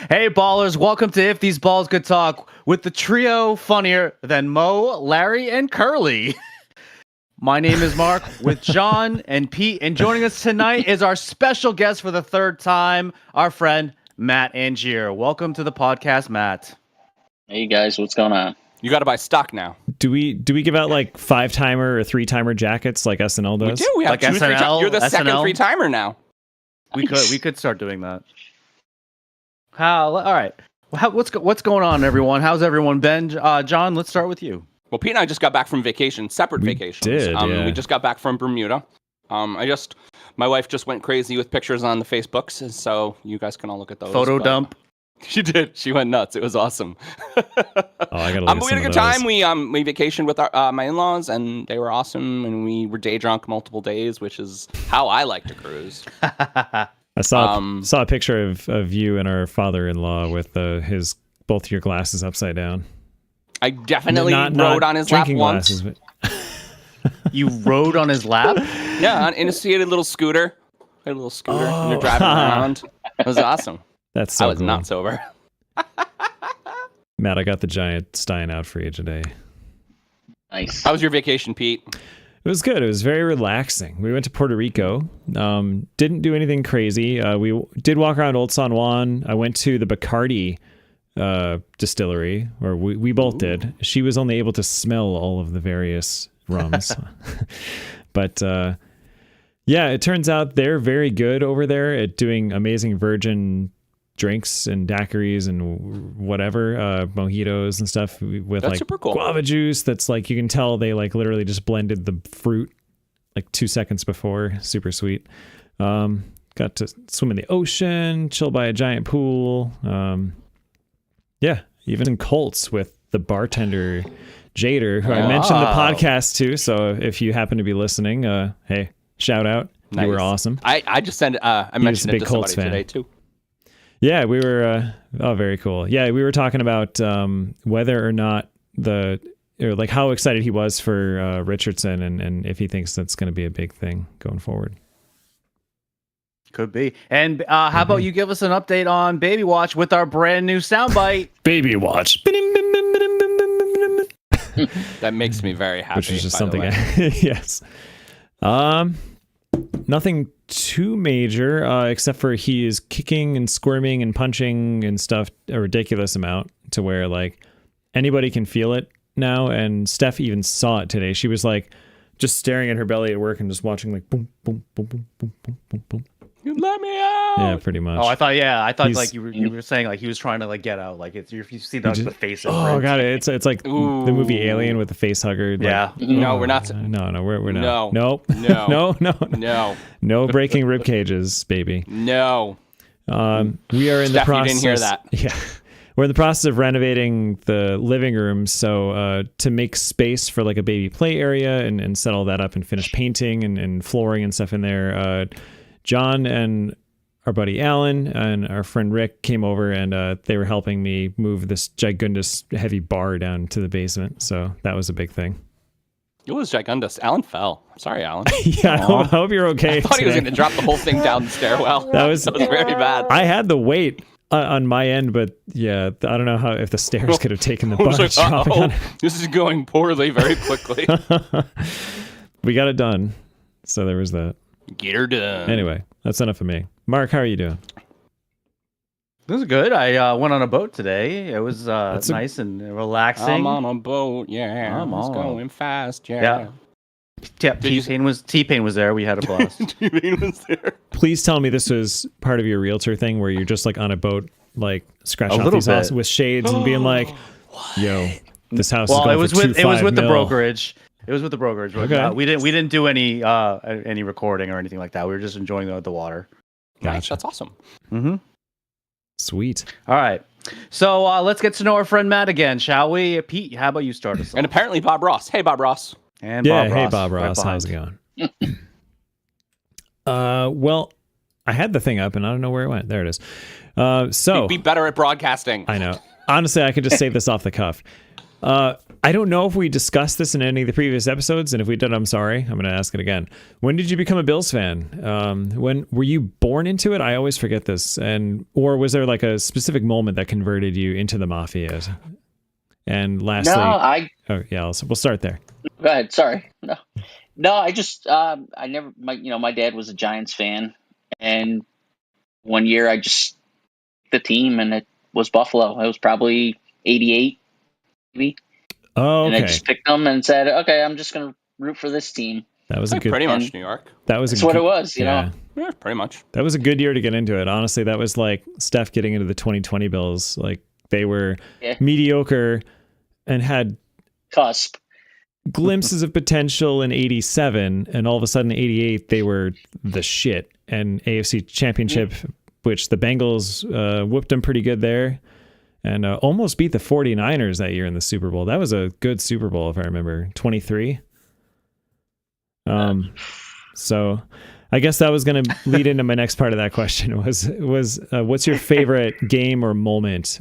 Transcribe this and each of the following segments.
Hey ballers, welcome to If These Balls Could Talk with the trio funnier than Mo, Larry, and Curly. My name is Mark with John and Pete, and joining us tonight is our special guest for the third time, our friend Matt Angier. Welcome to the podcast, Matt. Hey guys, what's going on? You got to buy stock now. Do we give out like 5-timer or 3-timer jackets like SNL does? We do. We have Like 2 SNL, You're the second SNL? 3-timer now. Nice. We could start doing that. All right. What's going on, everyone? How's everyone been? John, let's start with you. Well, Pete and I just got back from vacation, separate vacations. Yeah. We just got back from Bermuda. My wife just went crazy with pictures on the Facebooks, so you guys can all look at those. Photo dump. She did. She went nuts. It was awesome. Oh, I gotta look at We some had a of good time. those. We vacationed with my in-laws, and they were awesome. And we were day drunk multiple days, which is how I like to cruise. I saw a picture of you and our father-in-law with both your glasses upside down. I definitely Not rode on his lap drinking once. glasses, You rode on his lap? Yeah, on he had a little scooter. And you're driving around. It was awesome. That's so I was cool. not sober. Matt, I got the giant Stein out for you today. Nice. How was your vacation, Pete? It was good. It was very relaxing. We went to Puerto Rico. Didn't do anything crazy. We did walk around Old San Juan. I went to the Bacardi distillery, or we both did. She was only able to smell all of the various rums. But yeah, it turns out they're very good over there at doing amazing virgin drinks and daiquiris and whatever, mojitos and stuff with That's like super cool. guava juice. That's like, you can tell they like literally just blended the fruit like 2 seconds before. Super sweet. Got to swim in the ocean, chill by a giant pool. Yeah, even in Colts with the bartender Jader, who I mentioned the podcast to. So if you happen to be listening, hey, shout out. Nice. You were awesome. I just sent. I mentioned a it big to Colts somebody fan. today too. Yeah, we were. Oh, very cool. Yeah, we were talking about whether or not like how excited he was for Richardson, and if he thinks that's going to be a big thing going forward. Could be. And how about you give us an update on Baby Watch with our brand new soundbite? Baby watch. That makes me very happy. Which is just by the something. way. Yes. Nothing too major, except for he is kicking and squirming and punching and stuff a ridiculous amount to where like anybody can feel it now. And Steph even saw it today. She was like just staring at her belly at work and just watching like boom, boom, boom, boom, boom, boom, boom, boom. You let me out. Yeah, pretty much. Oh, I thought He's- like you were saying like he was trying to like get out. Like it's if you see the face. Oh god, it's like Ooh. the movie Alien with the face hugger. Like, Yeah. No, we're not. No, we're not. No. Nope. No. no. No. No breaking rib cages, baby. No. We are in the Steph, you process. didn't hear that. Yeah, we're in the process of renovating the living room, so to make space for like a baby play area and set all that up and finish painting and flooring and stuff in there. John and our buddy Alan and our friend Rick came over, and they were helping me move this gigundous heavy bar down to the basement. So that was a big thing. It was gigundous. Alan fell. Sorry, Alan. Yeah, I hope you're okay. I thought he was today. going to drop the whole thing down the stairwell. That was very bad. I had the weight on my end, but yeah, I don't know if the stairs could have taken the I was bar like, dropping on uh-oh, it. this is going poorly very quickly. We got it done. So there was that. Get her done. Anyway, that's enough of me. Mark, how are you doing? This is good. I went on a boat today. It was That's nice and relaxing. I'm on a boat, yeah. I'm It's on. going fast, yeah. Yeah. Did you- T-Pain was there. We had a blast. T-Pain was there. Please tell me this was part of your realtor thing where you're just like on a boat, like scratching A off little these bit. houses with shades and being like, yo, this house is Well, going it was for with the $2.5 million. brokerage. It was with the brokerage. But, Okay. we didn't do any recording or anything like that. We were just enjoying the water. Nice, Gotcha. that's awesome. Mm-hmm. Sweet. All right. So let's get to know our friend Matt again, shall we? Pete, how about you start us off? And apparently Bob Ross. Hey, Bob Ross. And Yeah, Bob hey Ross, Bob right Ross, how's it behind. going? Well, I had the thing up and I don't know where it went. There it is. So Be better at broadcasting. I know. Honestly, I could just say this off the cuff. I don't know if we discussed this in any of the previous episodes, and if we did, I'm sorry. I'm going to ask it again. When did you become a Bills fan? When were you born into it? I always forget this. Or was there like a specific moment that converted you into the Mafia? And lastly, we'll start there. Go ahead. Sorry. No. I just I never. My dad was a Giants fan, and one year I just the team, and it was Buffalo. It was probably '88, maybe. Oh, okay. And I just picked them and said, "Okay, I'm just going to root for this team." That was a good. Pretty much New York. That's what it was. You know. Yeah, pretty much. That was a good year to get into it. Honestly, that was like Steph getting into the 2020 Bills. Like they were mediocre and had cusp glimpses of potential in 87, and all of a sudden 88 they were the shit. And AFC Championship, which the Bengals whooped them pretty good there, and almost beat the 49ers that year in the Super Bowl. That was a good Super Bowl if I remember. 23. So I guess that was going to lead into my next part of that question was what's your favorite game or moment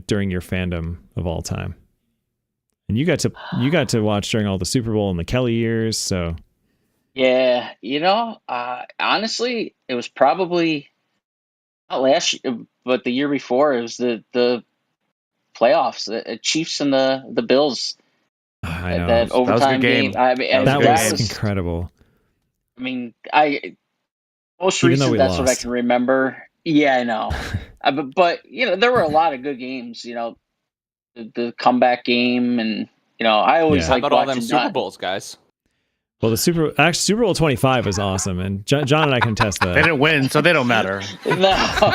during your fandom of all time? And you got to watch during all the Super Bowl and the Kelly years, so yeah, honestly, it was probably not last year, but the year before. It was the playoffs, the Chiefs and the Bills. I know. That overtime game. I mean, that was incredible. I mean, most recent, that's what I can remember. Yeah, I know. But there were a lot of good games. The comeback game, and I always like about all them Super Bowls, guys. Well, the Super Bowl 25 was awesome, and John and I can test that. They didn't win, so they don't matter. No.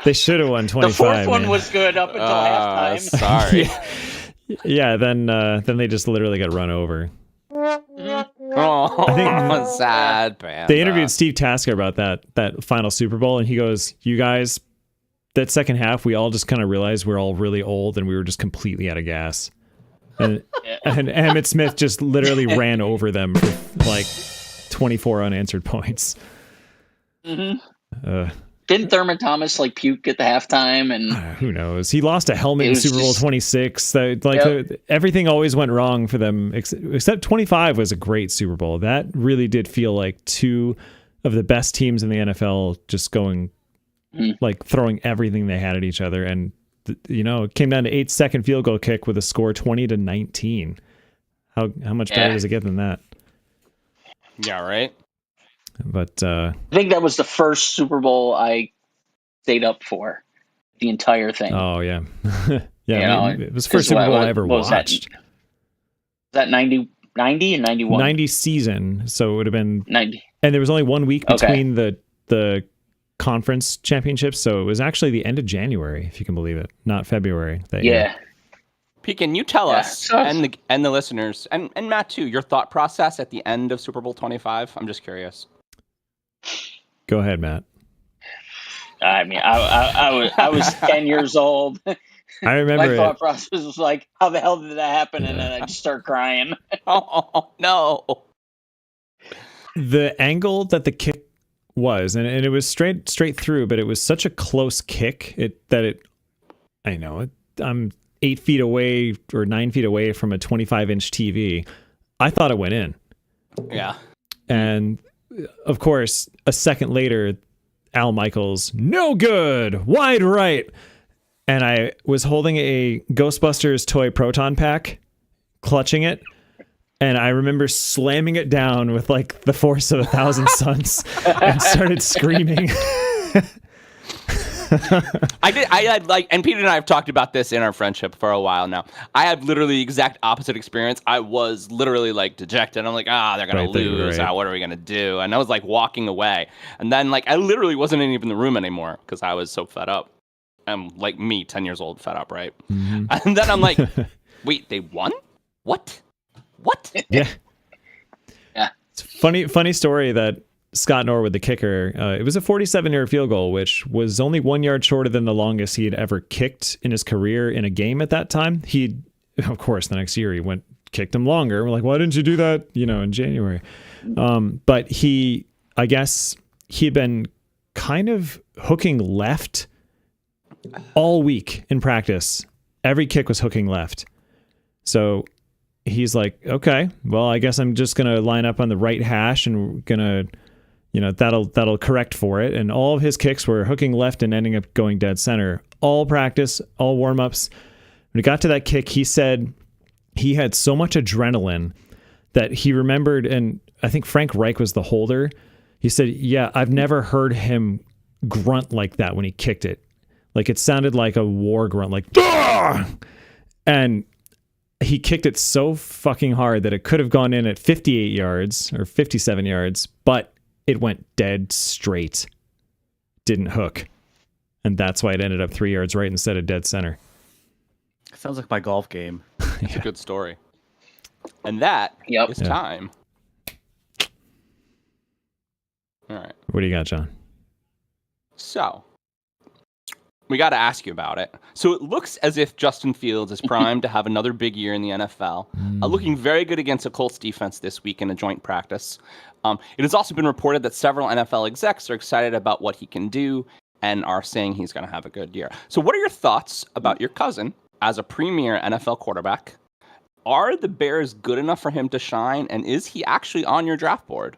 They should have won 25. The fourth one was good up until halftime. Sorry. Yeah, then they just literally got run over. Oh, I think sad. They interviewed Steve Tasker about that final Super Bowl, and he goes, "You guys, that second half, we all just kind of realized we're all really old, and we were just completely out of gas." And Emmitt Smith just literally ran over them for like 24 unanswered points. Mm-hmm. Didn't Thurman Thomas puke at the halftime? And who knows? He lost a helmet in Super Bowl 26. Everything always went wrong for them, except 25 was a great Super Bowl. That really did feel like two of the best teams in the NFL just going, throwing everything they had at each other. And, it came down to 8-second field goal kick with a score 20-19. How much better does it get than that? Yeah, right. But I think that was the first Super Bowl I stayed up for, the entire thing. Oh yeah, yeah. It was the first Super Bowl I ever watched. Was that 90 and 91? 90 season, so it would have been 90. And there was only 1 week between the conference championships, so it was actually the end of January, if you can believe it, not February. That year. Pete, can you tell us and the listeners and Matt too your thought process at the end of Super Bowl 25? I'm just curious. Go ahead, Matt. I mean, I was 10 years old. I remember my thought process was like, how the hell did that happen? And then I just start crying. Oh no! The angle that the kick was, and it was straight through, but it was such a close kick I'm 8 feet away or 9 feet away from a 25-inch TV. I thought it went in. Yeah. And of course, a second later, Al Michaels, no good, wide right. And I was holding a Ghostbusters toy proton pack, clutching it. And I remember slamming it down with the force of 1,000 suns and started screaming. And Peter and I have talked about this in our friendship for a while now. I had literally the exact opposite experience. I was literally dejected. I'm like, they're going to lose. What are we going to do? And I was walking away. And then I literally wasn't even in the room anymore because I was so fed up. I'm like me, 10 years old, fed up, right? Mm-hmm. And then I'm like, wait, they won? What? Yeah. Yeah. It's funny story that Scott Norwood, the kicker, it was a 47-yard field goal, which was only 1 yard shorter than the longest he had ever kicked in his career in a game at that time. Of course, the next year he kicked him longer. We're like, why didn't you do that, in January? But I guess he had been kind of hooking left all week in practice. Every kick was hooking left. So he's like, okay, well, I guess I'm just going to line up on the right hash and going to, that'll correct for it. And all of his kicks were hooking left and ending up going dead center. All practice, all warm-ups. When he got to that kick, he said he had so much adrenaline that he remembered, and I think Frank Reich was the holder. He said, yeah, I've never heard him grunt like that when he kicked it. Like it sounded like a war grunt, like, "Ugh!" And he kicked it so fucking hard that it could have gone in at 58 yards or 57 yards, but it went dead straight. Didn't hook. And that's why it ended up 3 yards right instead of dead center. Sounds like my golf game. It's a good story. And that is time. All right. What do you got, John? So, we got to ask you about it. So it looks as if Justin Fields is primed to have another big year in the NFL, looking very good against a Colts defense this week in a joint practice. It has also been reported that several NFL execs are excited about what he can do and are saying he's going to have a good year. So what are your thoughts about your cousin as a premier NFL quarterback? Are the Bears good enough for him to shine, and is he actually on your draft board?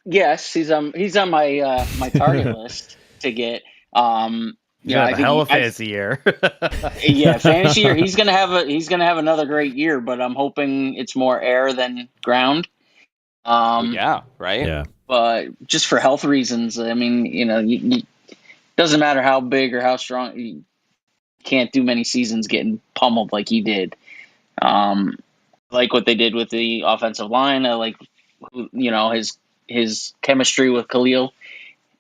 Yes, he's on my my target list to get. Yeah, a hell of a fantasy year. Yeah, fantasy year. He's gonna have another great year, but I'm hoping it's more air than ground. Yeah, right. Yeah, but just for health reasons, I mean, you doesn't matter how big or how strong, you can't do many seasons getting pummeled like he did. Like what they did with the offensive line. I like, his chemistry with Khalil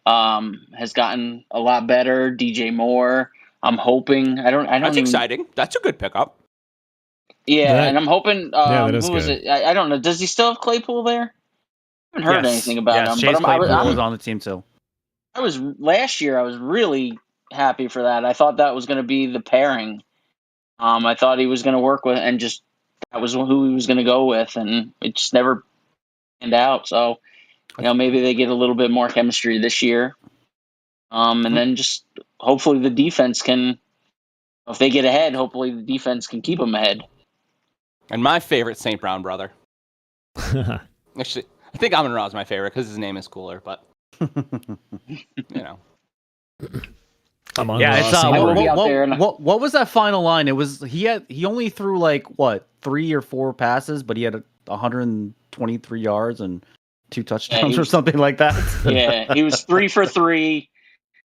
has gotten a lot better. DJ Moore, I'm hoping. I don't. That's exciting. That's a good pickup. Yeah, and I'm hoping. that is who was good. it? I don't know. Does he still have Claypool there? I haven't heard anything about him. Chase But Claypool was on the team too. last year. I was really happy for that. I thought that was going to be the pairing. I thought he was going to work with, and just that was who he was going to go with, and it just never panned out. So, maybe they get a little bit more chemistry this year, and then just hopefully the defense can. If they get ahead, hopefully the defense can keep them ahead. And my favorite St. Brown brother. Actually, I think Amon-Ra is my favorite because his name is cooler, but Yeah, it's what was that final line? It was he only threw like 3 or 4 passes, but he had 123 yards and 2 touchdowns or something like that. Yeah, he was 3 for 3.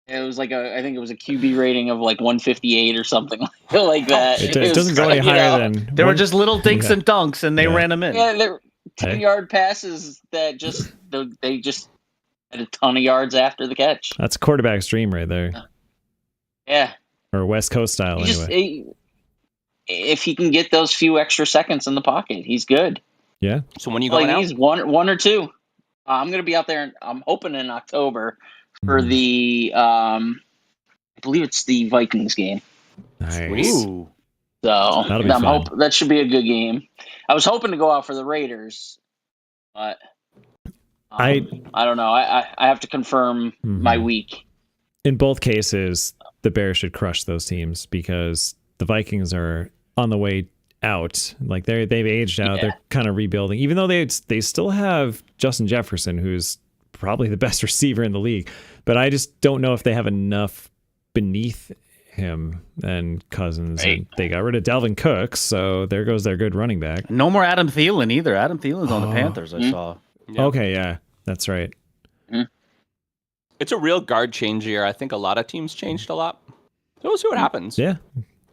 It was like I think it was a QB rating of like 158 or something like that. It doesn't go any higher than. There were just little dinks and dunks, and they ran them in. Yeah, they're 2-yard passes that they just had a ton of yards after the catch. That's a quarterback's dream right there. Yeah. Or West Coast style, anyway. If he can get those few extra seconds in the pocket, he's good. Yeah. So when you going out? He's one or two. I'm going to be out there. I'm hoping in October for the. I believe it's the Vikings game. Nice. Ooh. So I'm that should be a good game. I was hoping to go out for the Raiders, but I don't know. I have to confirm my week. In both cases, the Bears should crush those teams because the Vikings are on the way out. Like they've aged out. Yeah. They're kind of rebuilding, even though they still have Justin Jefferson, who's probably the best receiver in the league. But I just don't know if they have enough beneath him and Cousins. Right. And they got rid of Dalvin Cook, so there goes their good running back. No more Adam Thielen either. Adam Thielen's on the Panthers. I saw. Yeah. Okay, yeah, that's right. It's a real guard change year. I think a lot of teams changed a lot. So we'll see what happens. Yeah.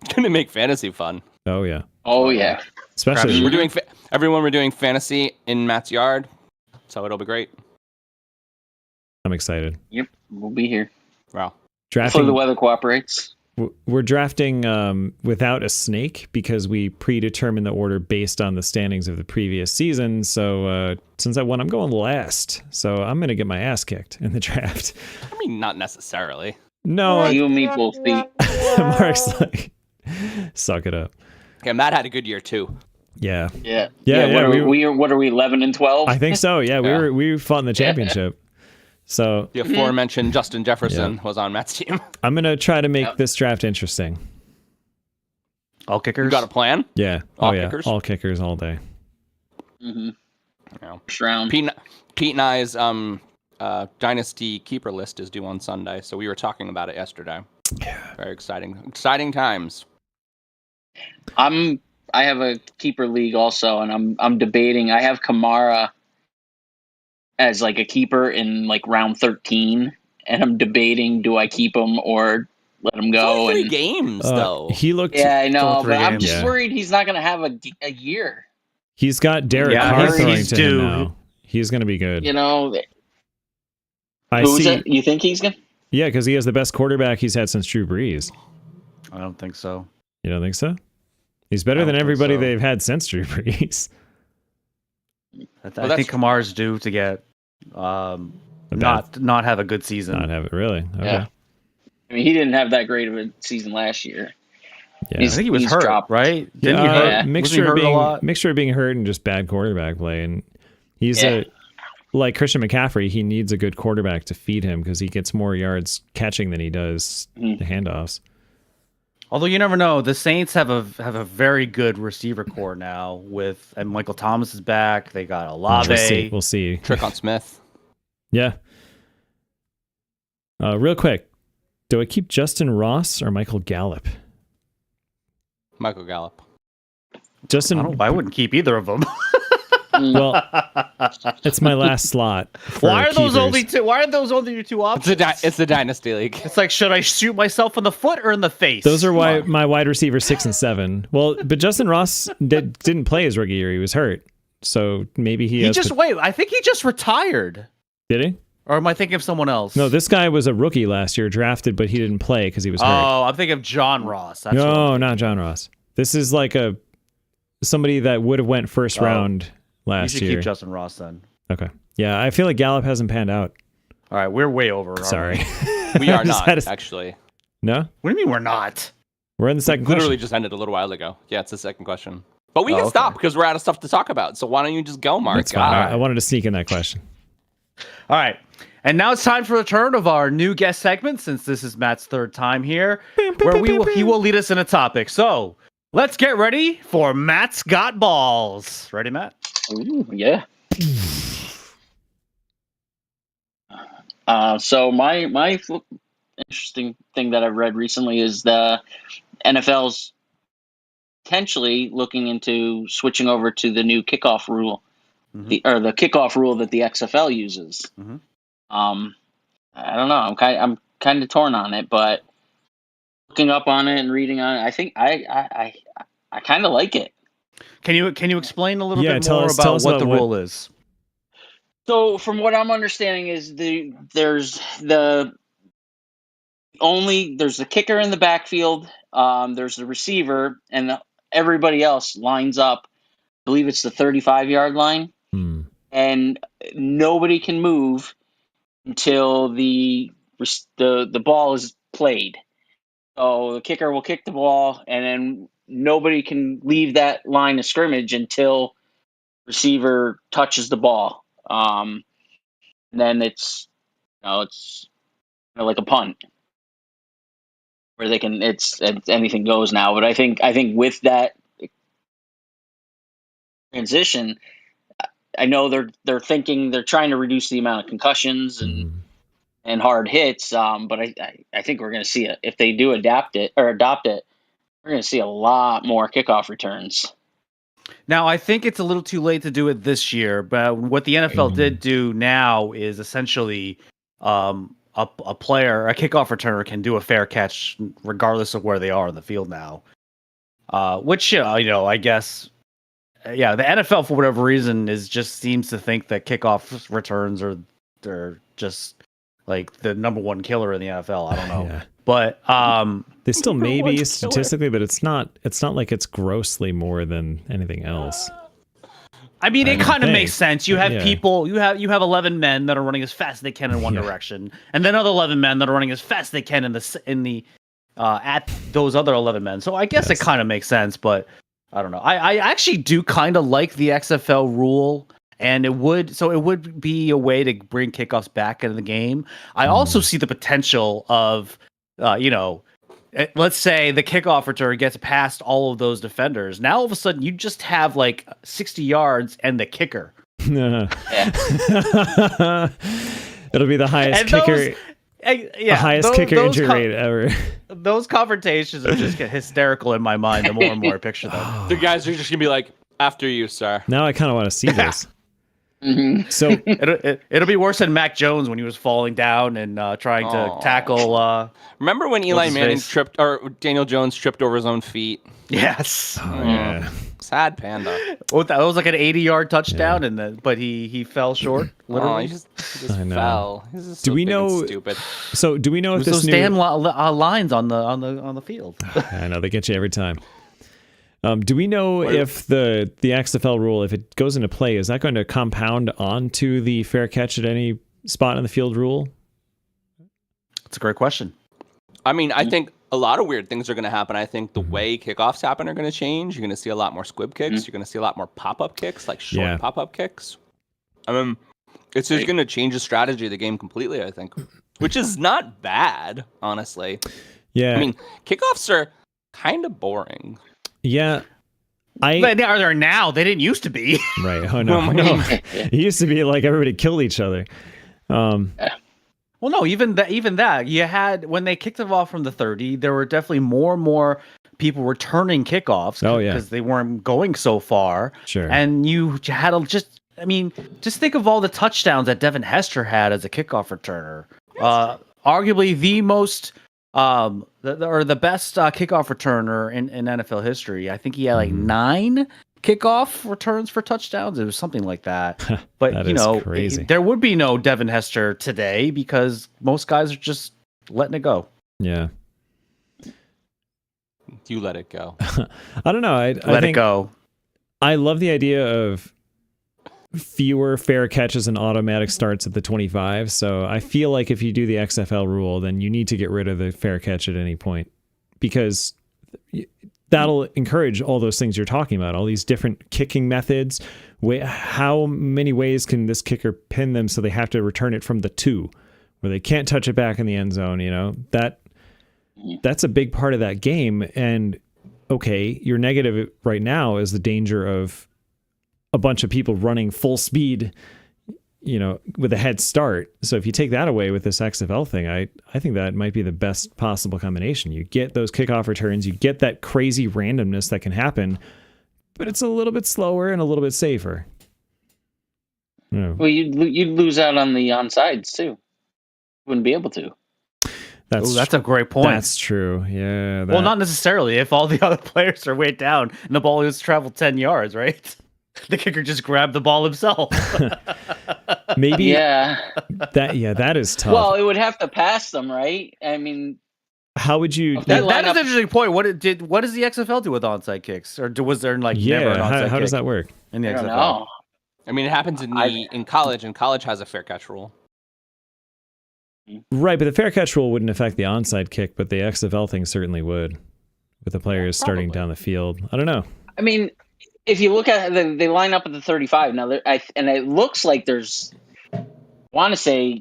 It's going to make fantasy fun. Oh, yeah. Oh, yeah. Especially we're doing fantasy in Matt's yard, so it'll be great. I'm excited. Yep, we'll be here. Wow. Hopefully the weather cooperates. We're drafting without a snake because we predetermined the order based on the standings of the previous season. So since I won, I'm going last. So I'm going to get my ass kicked in the draft. I mean, not necessarily. No. You and me both beat. Mark's like, suck it up. Okay, Matt had a good year too. Yeah. What are we 11 and 12? I think so. Yeah, we fought in the championship. So the aforementioned Justin Jefferson was on Matt's team. I'm going to try to make this draft interesting. All kickers. You got a plan? Yeah. All yeah. kickers? All kickers all day. Mm-hmm. Yeah. First round. Pete and I's dynasty keeper list is due on Sunday, so we were talking about it yesterday. Very exciting times. I have a keeper league also, and I'm debating. I have Kamara as like a keeper in like round 13, and I'm debating, do I keep him or let him It's go? only 3 And games though. He looked. yeah, I know, three but I'm games. just worried he's not going to have a year. He's got Derek Yeah, Carr he's throwing to him due. now. He's going to be good. You know, I who's see. it? You think he's going to? Yeah, because he has the best quarterback he's had since Drew Brees. I don't think so. You don't think so? He's better I than don't think everybody so. they've had since Drew Brees. I think Kamar's due to get not have a good season. Not have it really. Okay. Yeah. I mean, he didn't have that great of a season last year. Yeah. I think he was he's hurt, dropped. right? Didn't he Yeah, hurt? Yeah. mixture Wasn't he of hurt a lot? mixture of being hurt and just bad quarterback play. And he's Yeah. like Christian McCaffrey. He needs a good quarterback to feed him because he gets more yards catching than he does the handoffs. Although you never know, the Saints have a very good receiver core now. And Michael Thomas is back. They got Olave. We'll see. Trick on Smith. Yeah. Real quick, do I keep Justin Ross or Michael Gallup? Michael Gallup. Justin. I wouldn't keep either of them. Well, it's my last slot. for Why are those keepers. only two? Why are those only your two options? It's the dynasty league. It's like, should I shoot myself in the foot or in the face? Those are why my wide receiver 6 and 7. Well, but Justin Ross didn't play his rookie year. He was hurt, so maybe he has. Wait. I think he just retired. Did he? Or am I thinking of someone else? No, this guy was a rookie last year, drafted, but he didn't play because he was hurt. Oh, I'm thinking of John Ross. That's No, not John Ross. This is like somebody that would have went first round you last should year. keep Justin Ross then. Okay. Yeah, I feel like Gallup hasn't panned out. All right, we're way over. aren't Sorry. We are Just not, had a- actually. No? What do you mean we're not? We're in the second Literally question. just ended a little while ago. Yeah, it's the second question. But we Oh, can okay. stop because we're out of stuff to talk about. So why don't you just go, Mark? That's fine. God. I wanted to sneak in that question. All right. And now it's time for the return of our new guest segment, since this is Matt's third time here, where he will lead us in a topic. So let's get ready for Matt's Got Balls. Ready, Matt? Ooh, yeah. So my interesting thing that I've read recently is the NFL's potentially looking into switching over to the new kickoff rule, the kickoff rule that the XFL uses. Mhm. I don't know. I'm kind of torn on it, but looking up on it and reading on it, I think I kind of like it. Can you explain a little bit tell more us about what the what- rule is? So, from what I'm understanding, is there's the kicker in the backfield, there's the receiver, and everybody else lines up. I believe it's the 35-yard line, and nobody can move until the ball is played. So the kicker will kick the ball, and then nobody can leave that line of scrimmage until receiver touches the ball. And then it's kind of like a punt where it's anything goes now. But I think with that transition, I know they're trying to reduce the amount of concussions and hard hits. But I think we're going to see it if they do adopt it. We're going to see a lot more kickoff returns. Now, I think it's a little too late to do it this year, but what the NFL did do now is essentially a kickoff returner can do a fair catch regardless of where they are in the field now. Which, I guess, the NFL, for whatever reason, just seems to think that kickoff returns they're just like the number one killer in the NFL. I don't know. Yeah. But They still may One be killer. statistically, but it's not like it's grossly more than anything else. I mean, it kind of think. makes sense. You have Yeah. people, you have 11 men that are running as fast as they can in one direction, and then other 11 men that are running as fast as they can at those other 11 men. So I guess it kind of makes sense, but I don't know. I actually do kind of like the XFL rule, and it would be a way to bring kickoffs back into the game. I also see the potential of let's say the kickoff return gets past all of those defenders. Now all of a sudden you just have like 60 yards and the kicker. Yeah. It'll be the highest kicker. The highest kicker injury rate ever. Those confrontations are just get hysterical in my mind the more and more I picture them. The guys are just gonna be like, "After you, sir." Now I kind of want to see this. Mm-hmm. So it'll be worse than Mac Jones when he was falling down and trying to tackle. Remember when Eli Manning tripped, or Daniel Jones tripped over his own feet? Yes. Oh, yeah. Sad panda. Well, that was like an 80-yard touchdown, but he fell short. Literally, he just fell. He's just do we know? Stupid. So do we know if this those damn lines on the field? I know they get you every time. Do we know if the XFL rule, if it goes into play, is that going to compound onto the fair catch at any spot on the field rule? That's a great question. I mean, I think a lot of weird things are going to happen. I think the way kickoffs happen are going to change. You're going to see a lot more squib kicks. You're going to see a lot more pop-up kicks, like short pop-up kicks. It's just going to change the strategy of the game completely, I think, which is not bad, honestly. Yeah. I mean, kickoffs are kind of boring. Yeah. But are there now? They didn't used to be. Right. Oh, no. It used to be like everybody killed each other. Well, no, even that. You had, when they kicked it off from the 30, there were definitely more and more people returning kickoffs. Oh, yeah. Because they weren't going so far. Sure. And you had just think of all the touchdowns that Devin Hester had as a kickoff returner. Arguably the most... the best kickoff returner in NFL history. I think he had like 9 kickoff returns for touchdowns. It was something like that. But that crazy. There would be no Devin Hester today because most guys are just letting it go. Yeah. You let it go. I don't know. I let think it go. I love the idea of fewer fair catches and automatic starts at the 25. So I feel like if you do the XFL rule, then you need to get rid of the fair catch at any point, because that'll encourage all those things you're talking about, all these different kicking methods. How many ways can this kicker pin them so they have to return it from the 2 where they can't touch it back in the end zone? That's a big part of that game. And okay, your negative right now is the danger of a bunch of people running full speed, with a head start. So if you take that away with this XFL thing, I think that might be the best possible combination. You get those kickoff returns, you get that crazy randomness that can happen, but it's a little bit slower and a little bit safer. Well, you'd lose out on the onsides too. Wouldn't be able to. That's a great point. That's true. Yeah. Well, not necessarily if all the other players are way down and the ball has traveled 10 yards, right? The kicker just grabbed the ball himself. Maybe. Yeah. That is tough. Well, it would have to pass them, right? I mean, how would you? That is an interesting point. What does the XFL do with onside kicks, or was there never an onside kick? How does that work in the XFL? I don't know. I mean, it happens in college, and college has a fair catch rule. Right, but the fair catch rule wouldn't affect the onside kick, but the XFL thing certainly would, with the players starting down the field. I don't know. I mean, if you look at it, they line up at the 35 now, and it looks like there's, I want to say,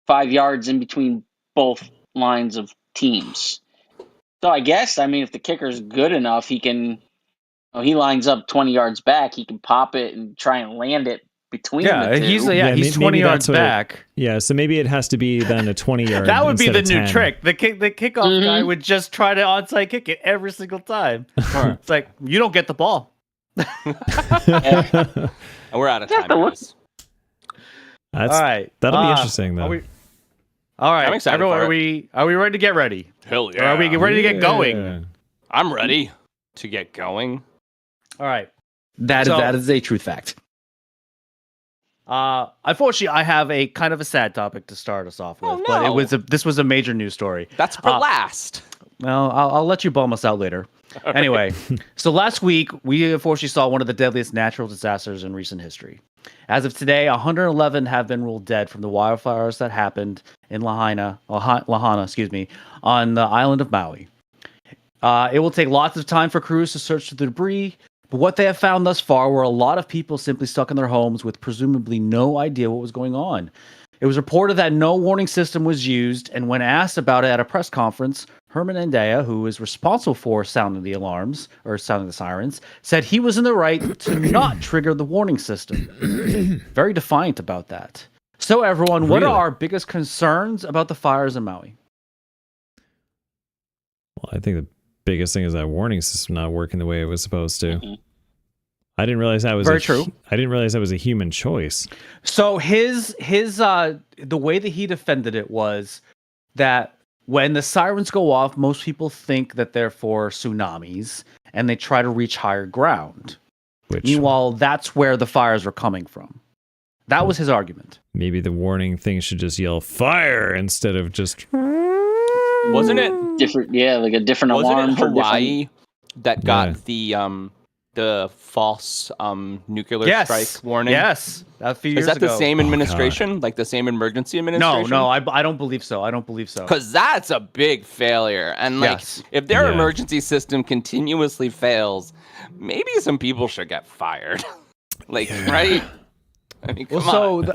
5 yards in between both lines of teams. So I guess, if the kicker's good enough, he can, he lines up 20 yards back, he can pop it and try and land it between the two. He's 20 yards back. So maybe it has to be then a 20-yard. That would be the new trick. The kickoff guy would just try to onside kick it every single time. It's like, you don't get the ball. And we're out of time. All right. That'll be interesting, though. All right, I'm excited. Everyone, are we ready to get ready? Hell yeah! Or are we ready to get going? I'm ready to get going. All right. That is a true fact. Unfortunately, I have a kind of a sad topic to start us off with, but this was a major news story. That's for last. Well, I'll let you bum us out later. Anyway, so last week, we unfortunately saw one of the deadliest natural disasters in recent history. As of today, 111 have been ruled dead from the wildfires that happened in Lahaina, on the island of Maui. It will take lots of time for crews to search through the debris, but what they have found thus far were a lot of people simply stuck in their homes with presumably no idea what was going on. It was reported that no warning system was used, and when asked about it at a press conference, Herman Andea, who is responsible for sounding the alarms or sounding the sirens, said he was in the right to not trigger the warning system. Very defiant about that. So, everyone, what are our biggest concerns about the fires in Maui? Well, I think the biggest thing is that warning system not working the way it was supposed to. Mhm. I didn't realize that was Very true. I didn't realize that was a human choice. So the way that he defended it was that when the sirens go off, most people think that they're for tsunamis, and they try to reach higher ground. Meanwhile, that's where the fires were coming from. That was his argument. Maybe the warning thing should just yell fire instead of just. Wasn't it Different? Yeah, like a different alarm wasn't it for Hawaii that got Yeah. the false nuclear strike warning? Yes, a few years Is that ago. the same God. administration? Like the same emergency No, administration? I don't believe so. I don't believe so. Because that's a big failure. And like, Yes. if their Yeah. emergency system continuously fails, maybe some people should get fired. Like, right? I mean, come on.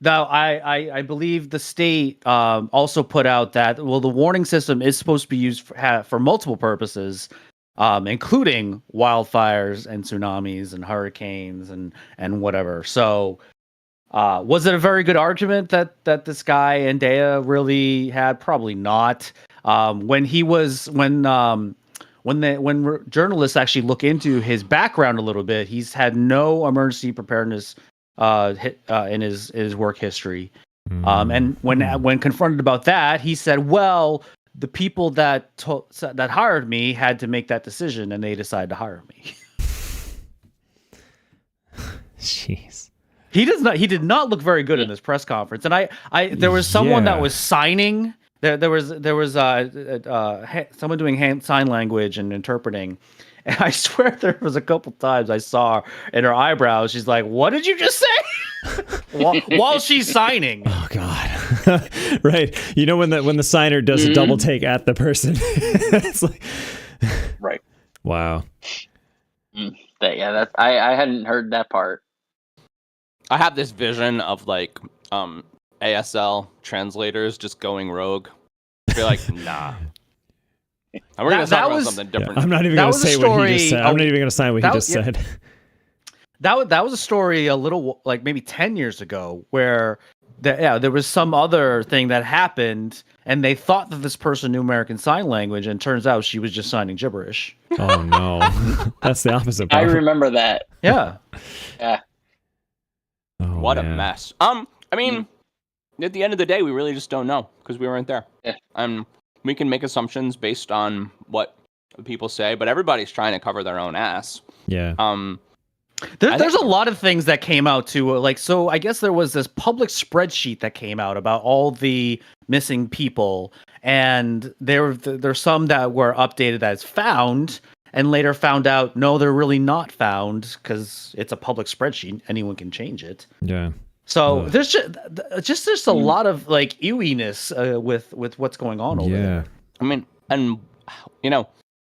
I believe the state also put out that the warning system is supposed to be used for multiple purposes, including wildfires and tsunamis and hurricanes and whatever. So, was it a very good argument that this guy Andea really had? Probably not. When journalists actually look into his background a little bit, he's had no emergency preparedness in his work history. And when confronted about that, he said, "Well, the people that hired me had to make that decision, and they decided to hire me." Jeez. He did not look very good in this press conference. And there was someone that was signing. There was someone doing sign language and interpreting. And I swear there was a couple times I saw in her eyebrows, she's like, "What did you just say?" while she's signing. Oh God. Right. You know when the signer does a double take at the person. It's like Right. wow. Yeah, I hadn't heard that part. I have this vision of like ASL translators just going rogue. Be like, nah. And we're going to talk about something different. Yeah, I'm not even going to say what he just said. I'm not even going to sign what he just said. That was a story a little like maybe 10 years ago where there was some other thing that happened and they thought that this person knew American Sign Language, and turns out she was just signing gibberish. Oh no. That's the opposite. I remember that. Yeah. Yeah. Oh, What man. a mess. I mean, at the end of the day, we really just don't know because we weren't there. Yeah. We can make assumptions based on what people say, but everybody's trying to cover their own ass. Yeah. There's a lot of things that came out too. Like, so I guess there was this public spreadsheet that came out about all the missing people, and there's some that were updated as found, and later found out no, they're really not found because it's a public spreadsheet. Anyone can change it. Yeah. So there's just a lot of like ewiness with what's going on over there. I mean, and you know,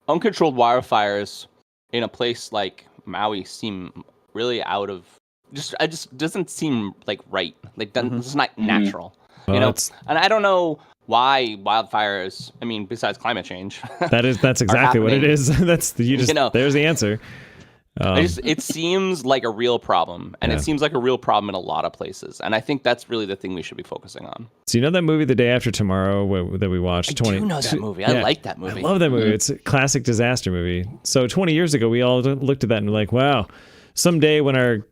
uncontrolled wildfires in a place like Maui seem really out of it just doesn't seem like right. Like it's not natural. Well, you know, and I don't know why wildfires. I mean, besides climate change, that's exactly what it is. There's the answer. It seems like a real problem, and it seems like a real problem in a lot of places. And I think that's really the thing we should be focusing on. So you know that movie The Day After Tomorrow that we watched? I do know that movie. I like that movie. I love that movie. It's a classic disaster movie. So 20 years ago, we all looked at that and were like, wow, someday when our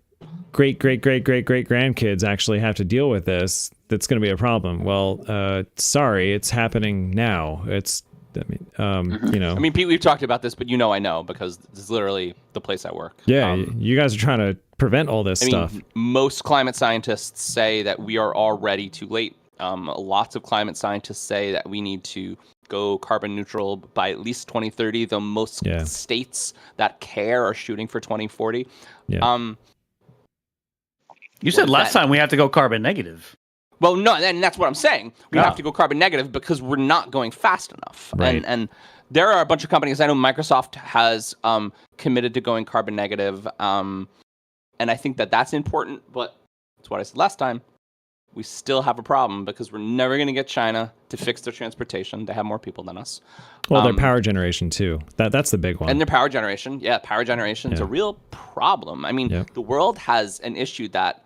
great grandkids actually have to deal with this, that's going to be a problem. Well, sorry, it's happening now. You know. I mean, Pete, we've talked about this, but I know because this is literally the place I work. Yeah, you guys are trying to prevent all this stuff. Most climate scientists say that we are already too late. Lots of climate scientists say that we need to go carbon neutral by at least 2030, though most states that care are shooting for 2040. Yeah. You said last time we have to go carbon negative. Well, no, and that's what I'm saying. We have to go carbon negative because we're not going fast enough. Right. And there are a bunch of companies. I know Microsoft has committed to going carbon negative, and I think that that's important. But It's what I said last time. We still have a problem because we're never going to get China to fix their transportation. They have more people than us. Well, their power generation too. That's the big one. And their power generation. Yeah, power generation is a real problem. I mean, the world has an issue that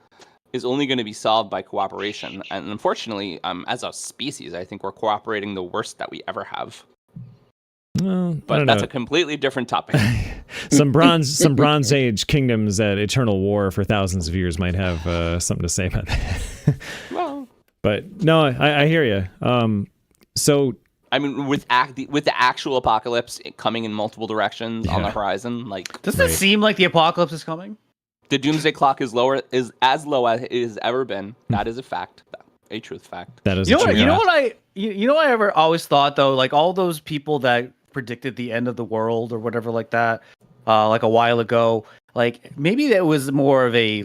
is only going to be solved by cooperation. And unfortunately, as a species, I think we're cooperating the worst that we ever have. Well, but that's a completely different topic. some Bronze Age kingdoms at eternal war for thousands of years might have something to say about that. Well, but no, I hear you. So I mean, with the actual apocalypse coming in multiple directions on the horizon, like doesn't it seem like the apocalypse is coming? The doomsday clock is as low as it has ever been. That is a fact. A truth fact. That is. You know what I ever always thought though, like all those people that predicted the end of the world or whatever like that, like a while ago, like maybe that was more of a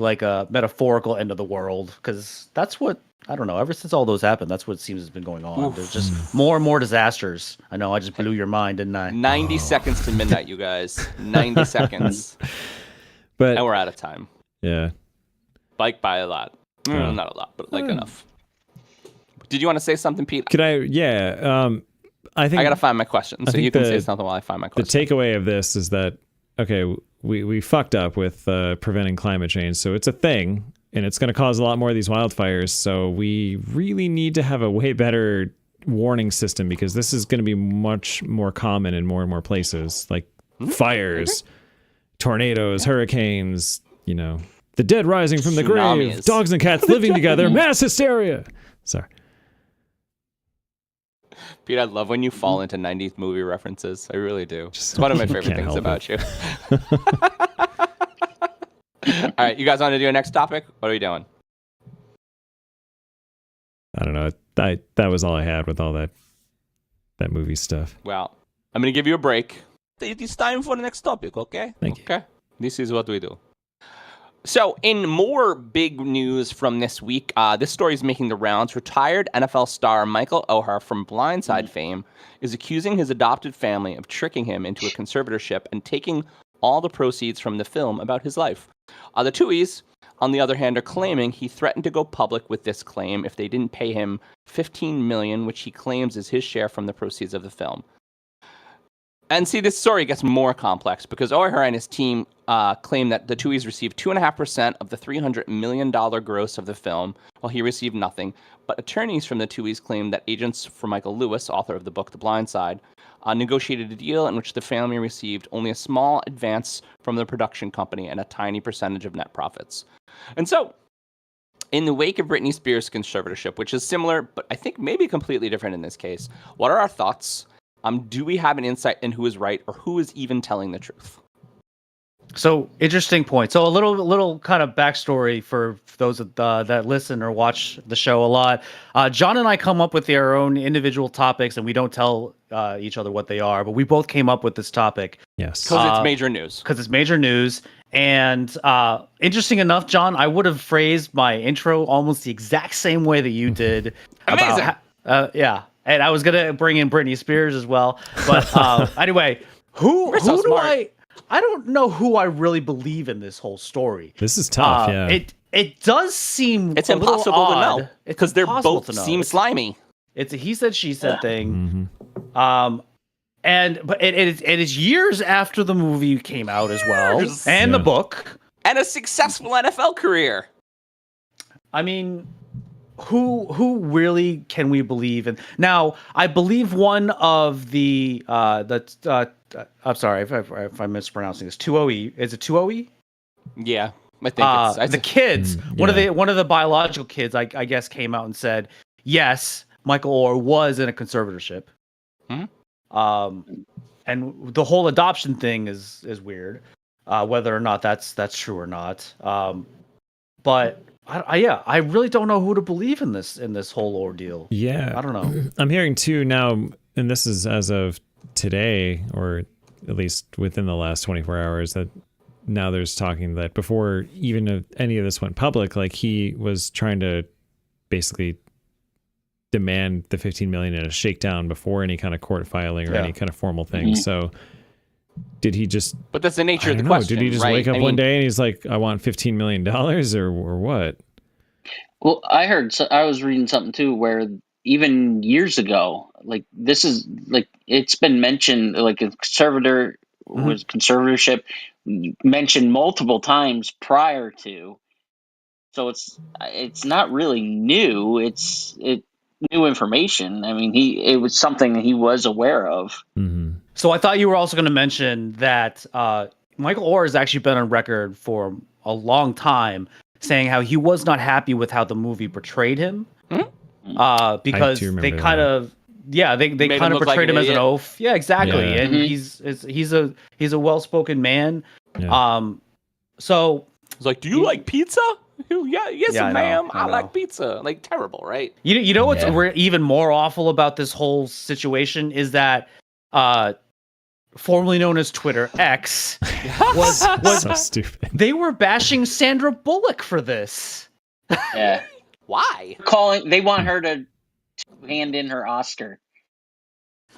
metaphorical end of the world, because that's what, I don't know, ever since all those happened, that's what it seems has been going on. Oof. There's just more and more disasters. I know I just blew your mind, didn't I? 90 seconds to midnight, you guys. 90 seconds. But and we're out of time. Yeah. By a lot. Not a lot, but enough. Did you want to say something, Pete? Could I? Yeah. I think I gotta find my question, so you can say something while I find my question. The takeaway of this is that we fucked up with preventing climate change, so it's a thing, and it's going to cause a lot more of these wildfires. So we really need to have a way better warning system, because this is going to be much more common in more and more places, like fires, tornadoes, hurricanes. You know, the dead rising from the grave, dogs and cats living together, mass hysteria. Sorry. Pete, I love when you fall into 90s movie references. I really do. It's one of my favorite things about you. All right, you guys want to do a next topic? What are we doing? I don't know. That was all I had with all that movie stuff. Well, I'm going to give you a break. It is time for the next topic, okay? Thank you. Okay. This is what we do. So, in more big news from this week, this story is making the rounds. Retired NFL star Michael Oher from Blindside fame is accusing his adopted family of tricking him into a conservatorship and taking all the proceeds from the film about his life. The Tuohys, on the other hand, are claiming he threatened to go public with this claim if they didn't pay him $15 million, which he claims is his share from the proceeds of the film. And see, this story gets more complex because Oher and his team claim that the Tuohys received 2.5% of the $300 million gross of the film, while he received nothing. But attorneys from the Tuohys claim that agents for Michael Lewis, author of the book The Blind Side, negotiated a deal in which the family received only a small advance from the production company and a tiny percentage of net profits. And so, in the wake of Britney Spears' conservatorship, which is similar, but I think maybe completely different in this case, what are our thoughts? Do we have an insight in who is right or who is even telling the truth? So, interesting point. So, a little kind of backstory for those that listen or watch the show a lot. John and I come up with our own individual topics, and we don't tell each other what they are. But we both came up with this topic. Yes, because it's major news. Because it's major news. And interesting enough, John, I would have phrased my intro almost the exact same way that you did. Amazing. Yeah. And I was gonna bring in Britney Spears as well, but anyway, who do I don't know who I really believe in this whole story. This is tough. Yeah, it does seem it's impossible to know because they're both seem slimy. It's a he said she said thing. Mm-hmm. But it is years after the movie came out as well, and the book, and a successful NFL career. I mean, who really can we believe in? Now, I believe one of the I'm sorry if I'm mispronouncing this. 2OE. Is it 2OE? Yeah, I think the kids. One of the biological kids, I guess, came out and said, yes, Michael Oher was in a conservatorship. Mm-hmm. And the whole adoption thing is weird, whether or not that's true or not. But I really don't know who to believe in this whole ordeal. Yeah, I don't know. I'm hearing too now, and this is as of today, or at least within the last 24 hours, that now there's talking that before even any of this went public, like he was trying to basically demand the $15 million in a shakedown before any kind of court filing or any kind of formal thing. Mm-hmm. So did he just? But that's the nature of the question. Did he just wake up one day and he's like, "I want $15 million," or what? Well, I was reading something too where even years ago, like this is like it's been mentioned, like a conservatorship mentioned multiple times prior to. So it's not really new. It's new information. I mean, it was something he was aware of. Mm-hmm. So I thought you were also going to mention that Michael Orr has actually been on record for a long time saying how he was not happy with how the movie portrayed him. Because they kind of Made him kind of look like portrayed an him as an idiot. oaf. Yeah, exactly. Yeah. And he's a well-spoken man. Yeah. So It's like, do you like pizza? Yeah, yes, Yeah, I know, ma'am. I I know. like pizza. Like, terrible, right? you know what's Yeah. even more awful about this whole situation is that formerly known as Twitter X was So stupid. they were bashing Sandra Bullock for this. Yeah, Why? they want her to hand in her Oscar.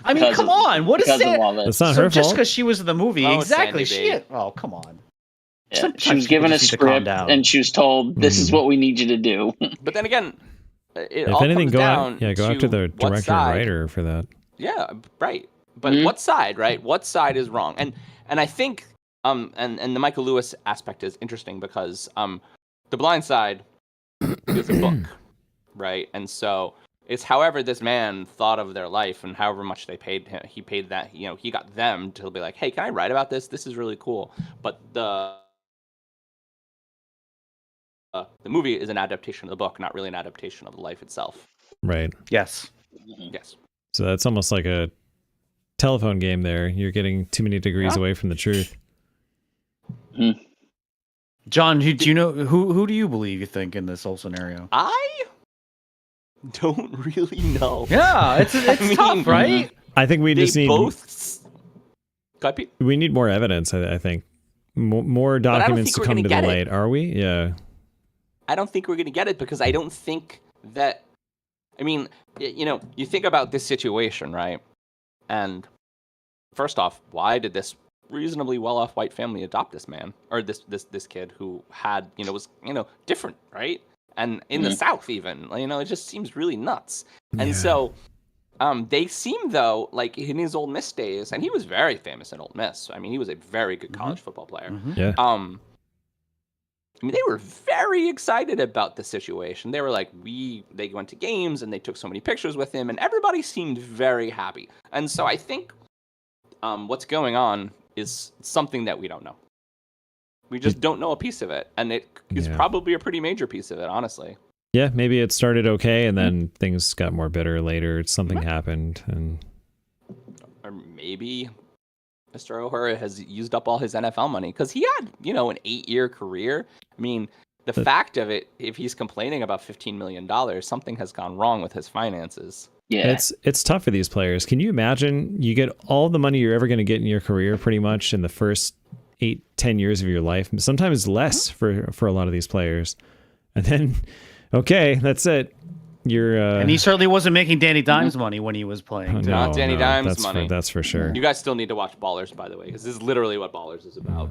I mean, come on. What is because of that? all this. That's not So her just fault. because she was in the movie, Oh, exactly. Sandy Oh, come on. Yeah. Sometimes She was people given a just need to calm script down. and she was told, "This is what we need you to do." But then again, it If all anything, comes go down after the what director side. and writer for that. Yeah, right. But Mhm. what side, right? What side is wrong? And I think and the Michael Lewis aspect is interesting because The Blind Side is a book, right? And so it's however this man thought of their life and however much they paid him. He paid that, he got them to be like, "Hey, can I write about this? This is really cool." But the movie is an adaptation of the book, not really an adaptation of the life itself. Right. Yes. Yes. So that's almost like a telephone game there. You're getting too many degrees away from the truth. John, do you know who do you believe you think in this whole scenario? I don't really know. Yeah, it's mean, tough, right? I think we They just need both. Go ahead, Pete. we need more evidence. I think more I don't documents think to we're come gonna to the get it. light. Are we? Yeah. I don't think we're going to get it because I don't think that. I mean, you think about this situation, right? And first off, why did this reasonably well-off white family adopt this man or this kid who had was different, right? And in the South, even it just seems really nuts. And so, they seem though like in his Ole Miss days, and he was very famous in Ole Miss. I mean, he was a very good college football player. Yeah. I mean, they were very excited about the situation. They were like, they went to games and they took so many pictures with him, and everybody seemed very happy. And so I think what's going on is something that we don't know. We just don't know a piece of it, and it is probably a pretty major piece of it, honestly. Yeah, maybe it started okay, and then things got more bitter later. Something happened, and or maybe Mr. O'Hara has used up all his NFL money because he had, an 8-year career. I mean, the fact of it, if he's complaining about $15 million, something has gone wrong with his finances. Yeah, it's tough for these players. Can you imagine? You get all the money you're ever going to get in your career, pretty much in the first 8-10 years of your life. Sometimes less for a lot of these players, and then okay, that's it. You're and he certainly wasn't making Danny Dimes money when he was playing. too. Not Danny Dimes money. That's for sure. You guys still need to watch Ballers, by the way, because this is literally what Ballers is about.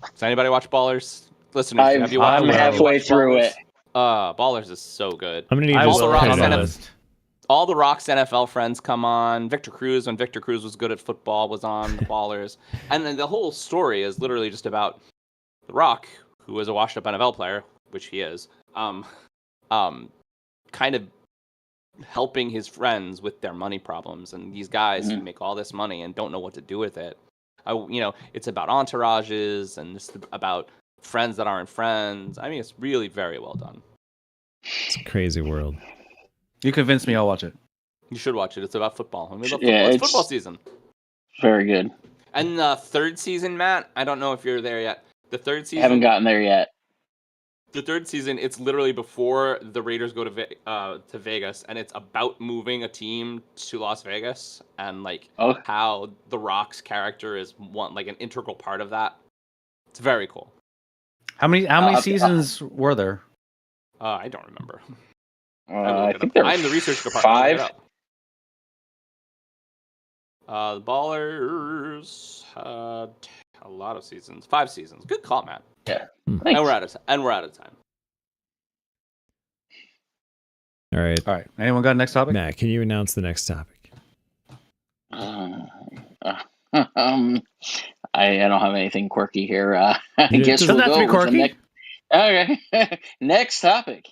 Does anybody watch Ballers? Listeners, have you watched? I'm halfway through it. Ballers is so good. I'm gonna need all to the put Rock's it on the NFL, list. all the Rock's NFL friends come on. Victor Cruz, when Victor Cruz was good at football, was on the Ballers, and then the whole story is literally just about the Rock, who is a washed-up NFL player, which he is. Kind of helping his friends with their money problems, and these guys who make all this money and don't know what to do with it. It's about entourages and it's about friends that aren't friends. I mean, it's really very well done. It's a crazy world. You convinced me. I'll watch it. You should watch it. It's about football. I mean, football. Yeah, It's it's football season. Very good. And the third season, Matt, I don't know if you're there yet. The third season. Haven't gotten there yet. The third season, it's literally before the Raiders go to Vegas, and it's about moving a team to Las Vegas, and how the Rock's character is an integral part of that. It's very cool. How many seasons were there? I don't remember. I think there I'm the research department. 5. The Ballers had a lot of seasons. 5 seasons. Good call, Matt. Yeah. And Thanks. we're out of time. All right. All right. Anyone got a next topic? Matt, can you announce the next topic? I don't have anything quirky here. I It guess doesn't we'll have to go be with the quirky. Okay. Next topic.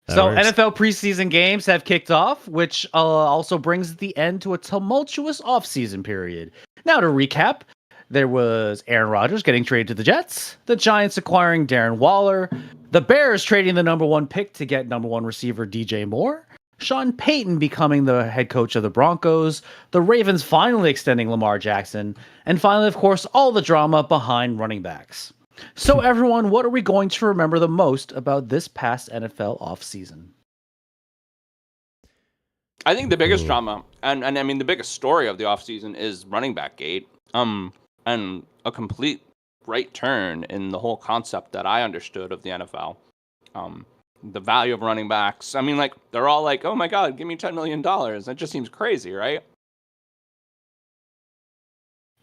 That So works. NFL preseason games have kicked off, which also brings the end to a tumultuous offseason period. Now to recap, there was Aaron Rodgers getting traded to the Jets, the Giants acquiring Darren Waller, the Bears trading the number 1 pick to get number 1 receiver DJ Moore, Sean Payton becoming the head coach of the Broncos, the Ravens finally extending Lamar Jackson, and finally, of course, all the drama behind running backs. So everyone, what are we going to remember the most about this past NFL offseason? I think the biggest drama, and I mean the biggest story of the offseason is running back gate. And a complete right turn in the whole concept that I understood of the NFL. The value of running backs. I mean, like, they're all like, oh my God, give me $10 million. That just seems crazy, right?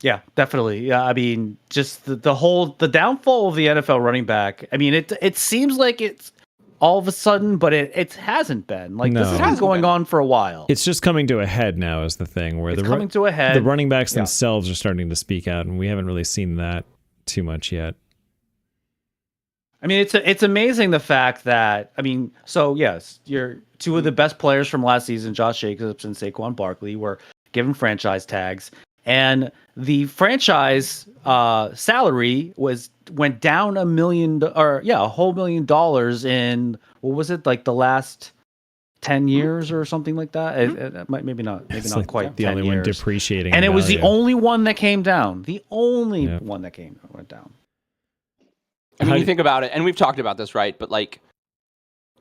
Yeah, definitely. Yeah, I mean, just the downfall of the NFL running back. I mean, it seems like it's all of a sudden, but it hasn't been. Like, No. this has It been hasn't going been. on for a while. It's just coming to a head now is the thing where It's the coming to a head. the running backs Yeah. themselves are starting to speak out, and we haven't really seen that too much yet. I mean, it's amazing the fact that, I mean, so yes, you're two of the best players from last season, Josh Jacobs and Saquon Barkley, were given franchise tags, and the franchise salary went down a whole $1 million in, what was it, like the last 10 years or something like that? It might, maybe not It's not like quite the 10 only one years. depreciating, And in it was the value. only one that came down. The only Yep. one that went down. I mean, How- you think about it, and we've talked about this, right? But like,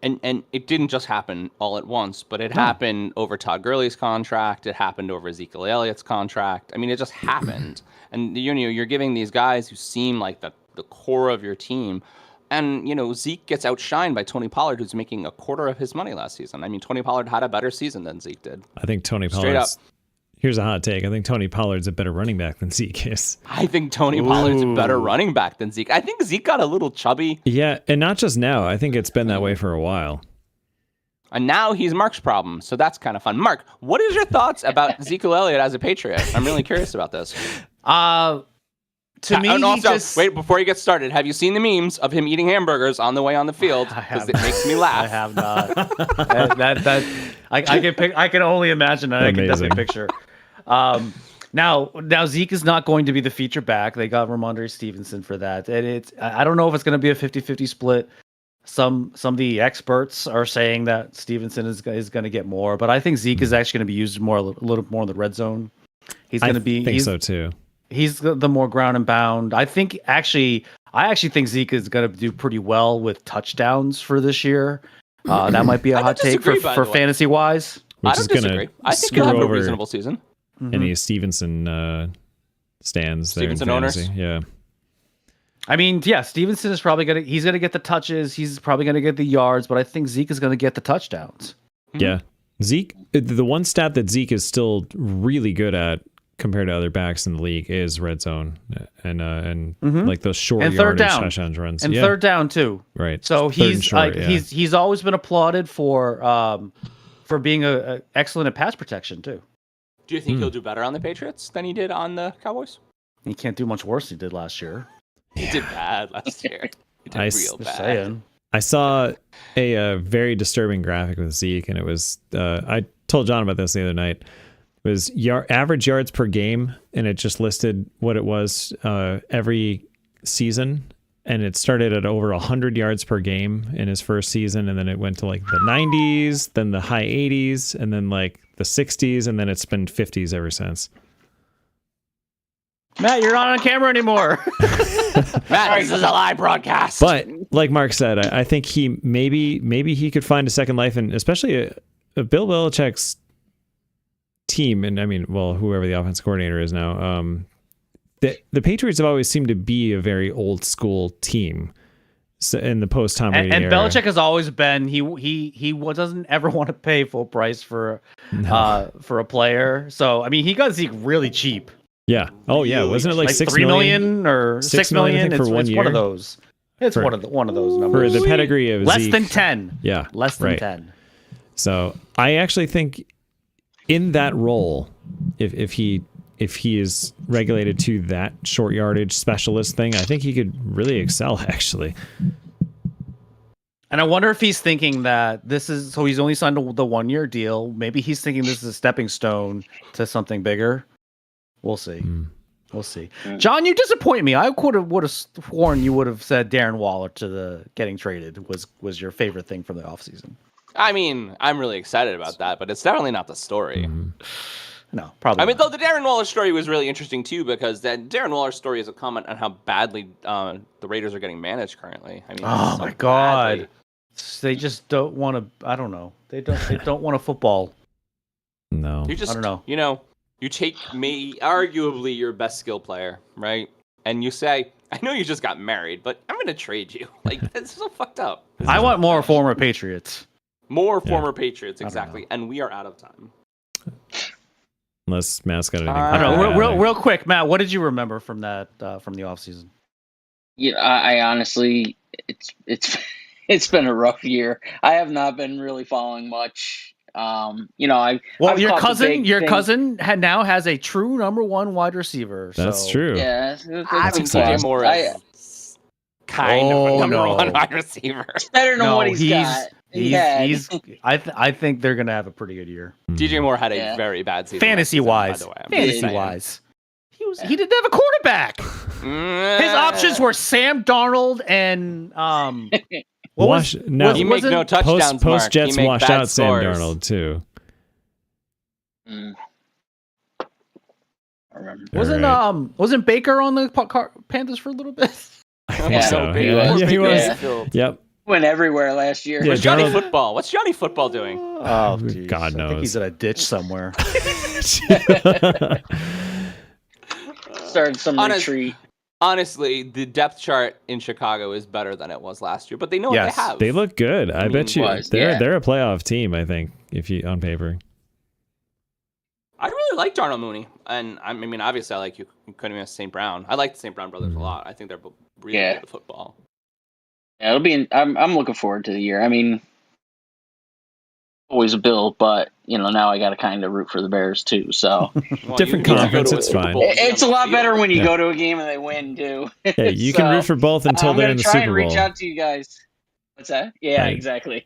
and it didn't just happen all at once, but it happened over Todd Gurley's contract. It happened over Ezekiel Elliott's contract. I mean, it just happened. And you're giving these guys who seem like the core of your team. And, Zeke gets outshined by Tony Pollard, who's making a quarter of his money last season. I mean, Tony Pollard had a better season than Zeke did. I think Tony Straight Pollard's... Here's a hot take. I think Tony Pollard's a better running back than Zeke is. I think Tony Pollard's a better running back than Zeke. I think Zeke got a little chubby, Yeah, and not just now. I think it's been that way for a while. and now he's Mark's problem. So that's kind of fun. Mark, what is your thoughts about Ezekiel Elliott as a Patriot? I'm really curious about this. To me, And also, he just... wait, before you get started, have you seen the memes of him eating hamburgers on the way on the field? Because it makes me laugh. I have not. I can only imagine that. I can Amazing. definitely picture. Now Zeke is not going to be the feature back. They got Ramondre Stevenson for that. And I don't know if it's going to be a 50-50 split. Some of the experts are saying that Stevenson is going to get more, but I think Zeke is actually going to be used a little more in the red zone. He's going to be. I think so too. He's the more ground and pound. I actually think Zeke is going to do pretty well with touchdowns for this year. That might be a I hot don't take disagree, by for the way. fantasy wise. I Which don't is going disagree. to I think screw he'll have a over reasonable season. any Stevenson stands there in Stevenson owners? fantasy. Yeah. I mean, yeah, Stevenson is probably he's gonna get the touches. He's probably gonna get the yards, but I think Zeke is gonna get the touchdowns. Yeah. Zeke, the one stat that Zeke is still really good at compared to other backs in the league is red zone and like those short And third yardage down. touchdown runs. And Yeah. third down too. Right. So Third and he's short, like yeah. he's always been applauded for being a excellent at pass protection too. Do you think he'll do better on the Patriots than he did on the Cowboys? He can't do much worse than he did last year. He did bad last year. He did I real Just bad. saying. I saw a very disturbing graphic with Zeke, and it was I told John about this the other night. It was average yards per game, and it just listed what it was every season, and it started at over 100 yards per game in his first season, and then it went to like the 90s, then the high 80s, and then like the 60s, and then it's been 50s ever since. Matt, you're not on camera anymore. Matt, this is a live broadcast. But like Mark said, I think he maybe he could find a second life, and especially a Bill Belichick's team, and I mean, well, whoever the offensive coordinator is now. The Patriots have always seemed to be a very old school team. So in the post Tom Brady and era. Belichick has always been he doesn't ever want to pay full price for a player. So I mean, he got Zeke really cheap. Yeah. Oh yeah. Wasn't it like Like 6 $3 million? million or 6 $6 million, I million? think, for one It's year? one of those. It's For- one of those For numbers. the pedigree of Less Zeke. than 10. Yeah. Less than right. 10. So I actually think in that role, if he is regulated to that short yardage specialist thing, I think he could really excel, actually. And I wonder if he's thinking that this is, so he's only signed the 1 year deal. Maybe he's thinking this is a stepping stone to something bigger. We'll see. We'll see. John, you disappoint me. I would have sworn you would have said Darren Waller to the getting traded was your favorite thing from the offseason. I mean, I'm really excited about that, but it's definitely not the story. No, probably. I mean, not. though the Darren Waller story was really interesting too, because that Darren Waller story is a comment on how badly the Raiders are getting managed currently. I mean, oh so my God, badly. they just don't want to. I don't know. They don't want a football. No. You just, I don't know. You know, you take arguably your best skill player, right? And you say, I know you just got married, but I'm going to trade you. Like, that's so fucked up. I want more former Patriots. More former Patriots, exactly. And we are out of time. Unless Matt's got anything. I don't know. Real quick, Matt, what did you remember from that from the offseason? Yeah, I honestly, it's been a rough year. I have not been really following much. You know, I've your caught the big cousin thing. now has a true number 1 wide receiver. That's so. true. Yeah, I think DJ Moore is kind of a number 1 wide receiver. It's better than what he's got. I think they're gonna have a pretty good year. DJ Moore had a very bad season. Fantasy wise, he didn't have a quarterback. His options were Sam Darnold and he make no touchdowns. Post Jets washed out scores. Sam Darnold too. I remember. Wasn't Baker on the Panthers for a little bit? I think so. Yeah, he was. Yeah. Yep. Went everywhere last year. Yeah, What's Johnny Football? What's Johnny Football doing? Oh, geez. God knows. I think he's in a ditch somewhere. Started some retreat. Honestly, the depth chart in Chicago is better than it was last year, but they know what they have. They look good. I bet you they're a playoff team, I think, if you on paper. I really like Darnell Mooney, and I mean, obviously, I like you couldn't miss St. Brown. I like the St. Brown brothers a lot. I think they're really good at football. Yeah, it'll be. I'm looking forward to the year. I mean, always a Bill, but you know now I got to kind of root for the Bears too. So different conference, it's fine. It's a lot better when you go to a game and they win too. Yeah, you can root for both until they're in the Super Bowl. I'm gonna try and reach out to you guys. What's that? Yeah, right. Exactly.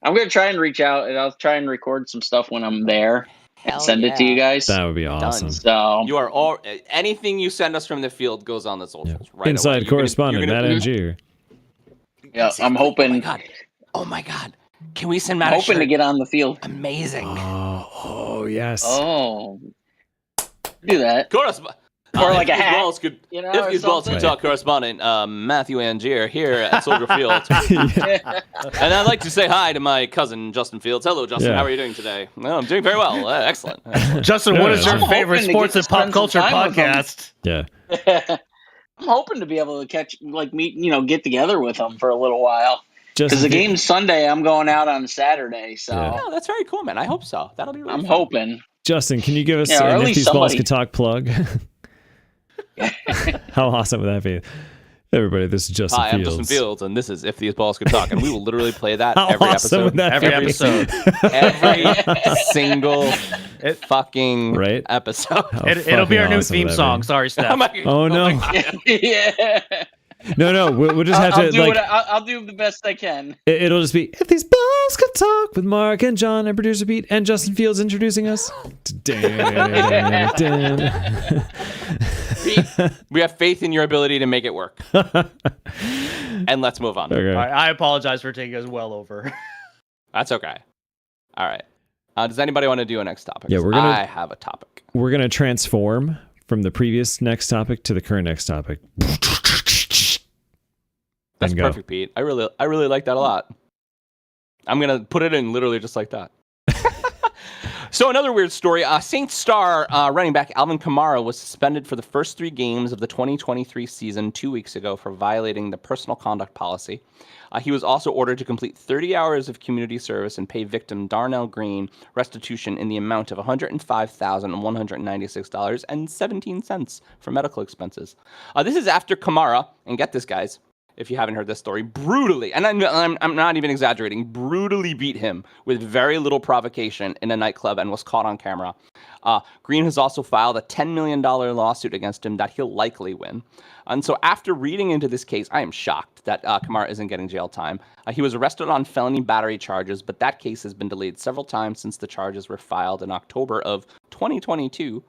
I'm gonna try and reach out, and I'll try and record some stuff when I'm there and send it to you guys. That would be awesome. So you are all anything you send us from the field goes on the socials. Right Inside away. correspondent Matt Angier. Yeah, I'm hoping. Oh my God! Can we send Matt? I'm hoping to get on the field. Amazing. Oh yes. Oh, do that. Or like a hat. If these balls could talk, correspondent Matthew Angier here at Soldier Field. And I'd like to say hi to my cousin Justin Fields. Hello, Justin. How are you doing today? No, I'm doing very well. Excellent. Justin, what is your favorite sports and pop culture podcast? Yeah. I'm hoping to be able to get together with them for a little while. Because the game's Sunday, I'm going out on Saturday. So no, that's very cool, man. I hope so. That'll be really fun. Hoping. Justin, can you give us an If These Balls Could Talk plug? How awesome would that be? Everybody, this is Justin Fields. Hi, I'm Justin Fields, and this is If These Balls Could Talk, and we will literally play that How every awesome episode. Every episode. Every single fucking episode. It'll be our new theme song. Sorry, Steph. Oh no. Yeah. No, we'll just have to I'll do the best I can. It'll just be If These Balls Could Talk with Mark and John and producer Pete and Justin Fields introducing us. Pete, we have faith in your ability to make it work. And let's move on. Okay. I apologize for taking us well over. That's okay. All right. Does anybody want to do a next topic? Yeah, I have a topic. We're gonna transform from the previous next topic to the current next topic. That's perfect, Pete. I really like that a lot. I'm gonna put it in literally just like that. So another weird story. Saints star running back Alvin Kamara was suspended for the first 3 games of the 2023 season 2 weeks ago for violating the personal conduct policy. He was also ordered to complete 30 hours of community service and pay victim Darnell Green restitution in the amount of $105,196.17 for medical expenses. This is after Kamara, and get this, guys, if you haven't heard this story, brutally, and I'm not even exaggerating, brutally beat him with very little provocation in a nightclub and was caught on camera. Green has also filed a $10 million lawsuit against him that he'll likely win. And so after reading into this case, I am shocked that Kamara isn't getting jail time. He was arrested on felony battery charges, but that case has been delayed several times since the charges were filed in October of 2022.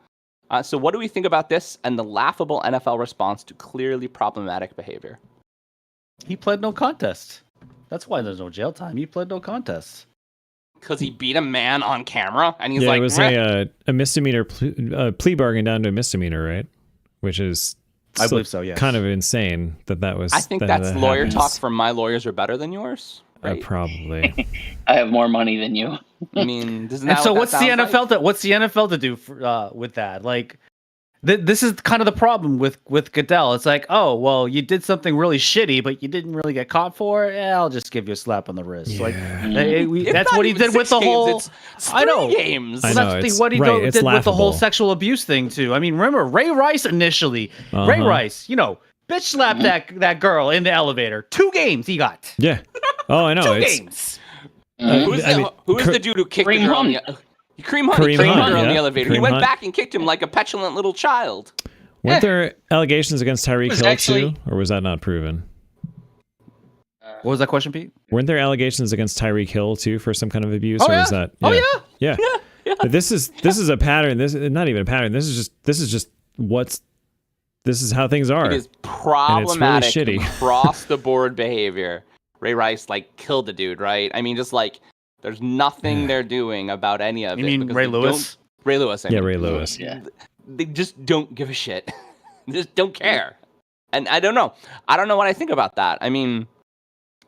So what do we think about this and the laughable NFL response to clearly problematic behavior? He pled no contest. That's why there's no jail time. He pled no contest. Because he beat a man on camera, and he's yeah, like, it was a misdemeanor plea bargain down to a misdemeanor, right? Which is, I believe so. Yes. kind of insane that was. I think that's lawyer talk from my lawyers are better than yours. Right? Probably. I have more money than you. I mean, isn't And that so what what's that the sounds NFL like? to what's the NFL to do for, with that? Like, this is kind of the problem with Goodell. It's like, oh well, you did something really shitty, but you didn't really get caught for it. Yeah, I'll just give you a slap on the wrist. Yeah. Like, It's that's not what he even did with 6 the games, whole. It's I know. 3 games. I know. That's it's- what he right, it's did with the whole laughable. sexual abuse thing too. I mean, remember Ray Rice initially? Ray Uh-huh. Rice, bitch slapped that girl in the elevator. 2 games he got. Yeah. Oh, I know. 2 It's games. Who is Kar- the dude who kicked the Kareem girl? Hunt. Kareem Hunt. He Kareem kicked the Hunt, girl in the yeah. elevator. He Kareem went Hunt. back and kicked him like a petulant little child. weren't there allegations against Tyreek was Hill actually- too, or was that not proven? What was that question, Pete? Weren't there allegations against Tyreek Hill too for some kind of abuse, Oh, or yeah. was that? Oh, yeah. But this is a pattern. This is not even a pattern. This is just this is how things are. It is problematic shitty. across the board behavior. Ray Rice killed the dude, right? I mean, just there's nothing they're doing about any of You it. mean because Ray they Lewis? don't- Ray Lewis. I Yeah, mean. Ray Lewis. Yeah. They just don't give a shit. They just don't care. And I don't know. I don't know what I think about that. I mean,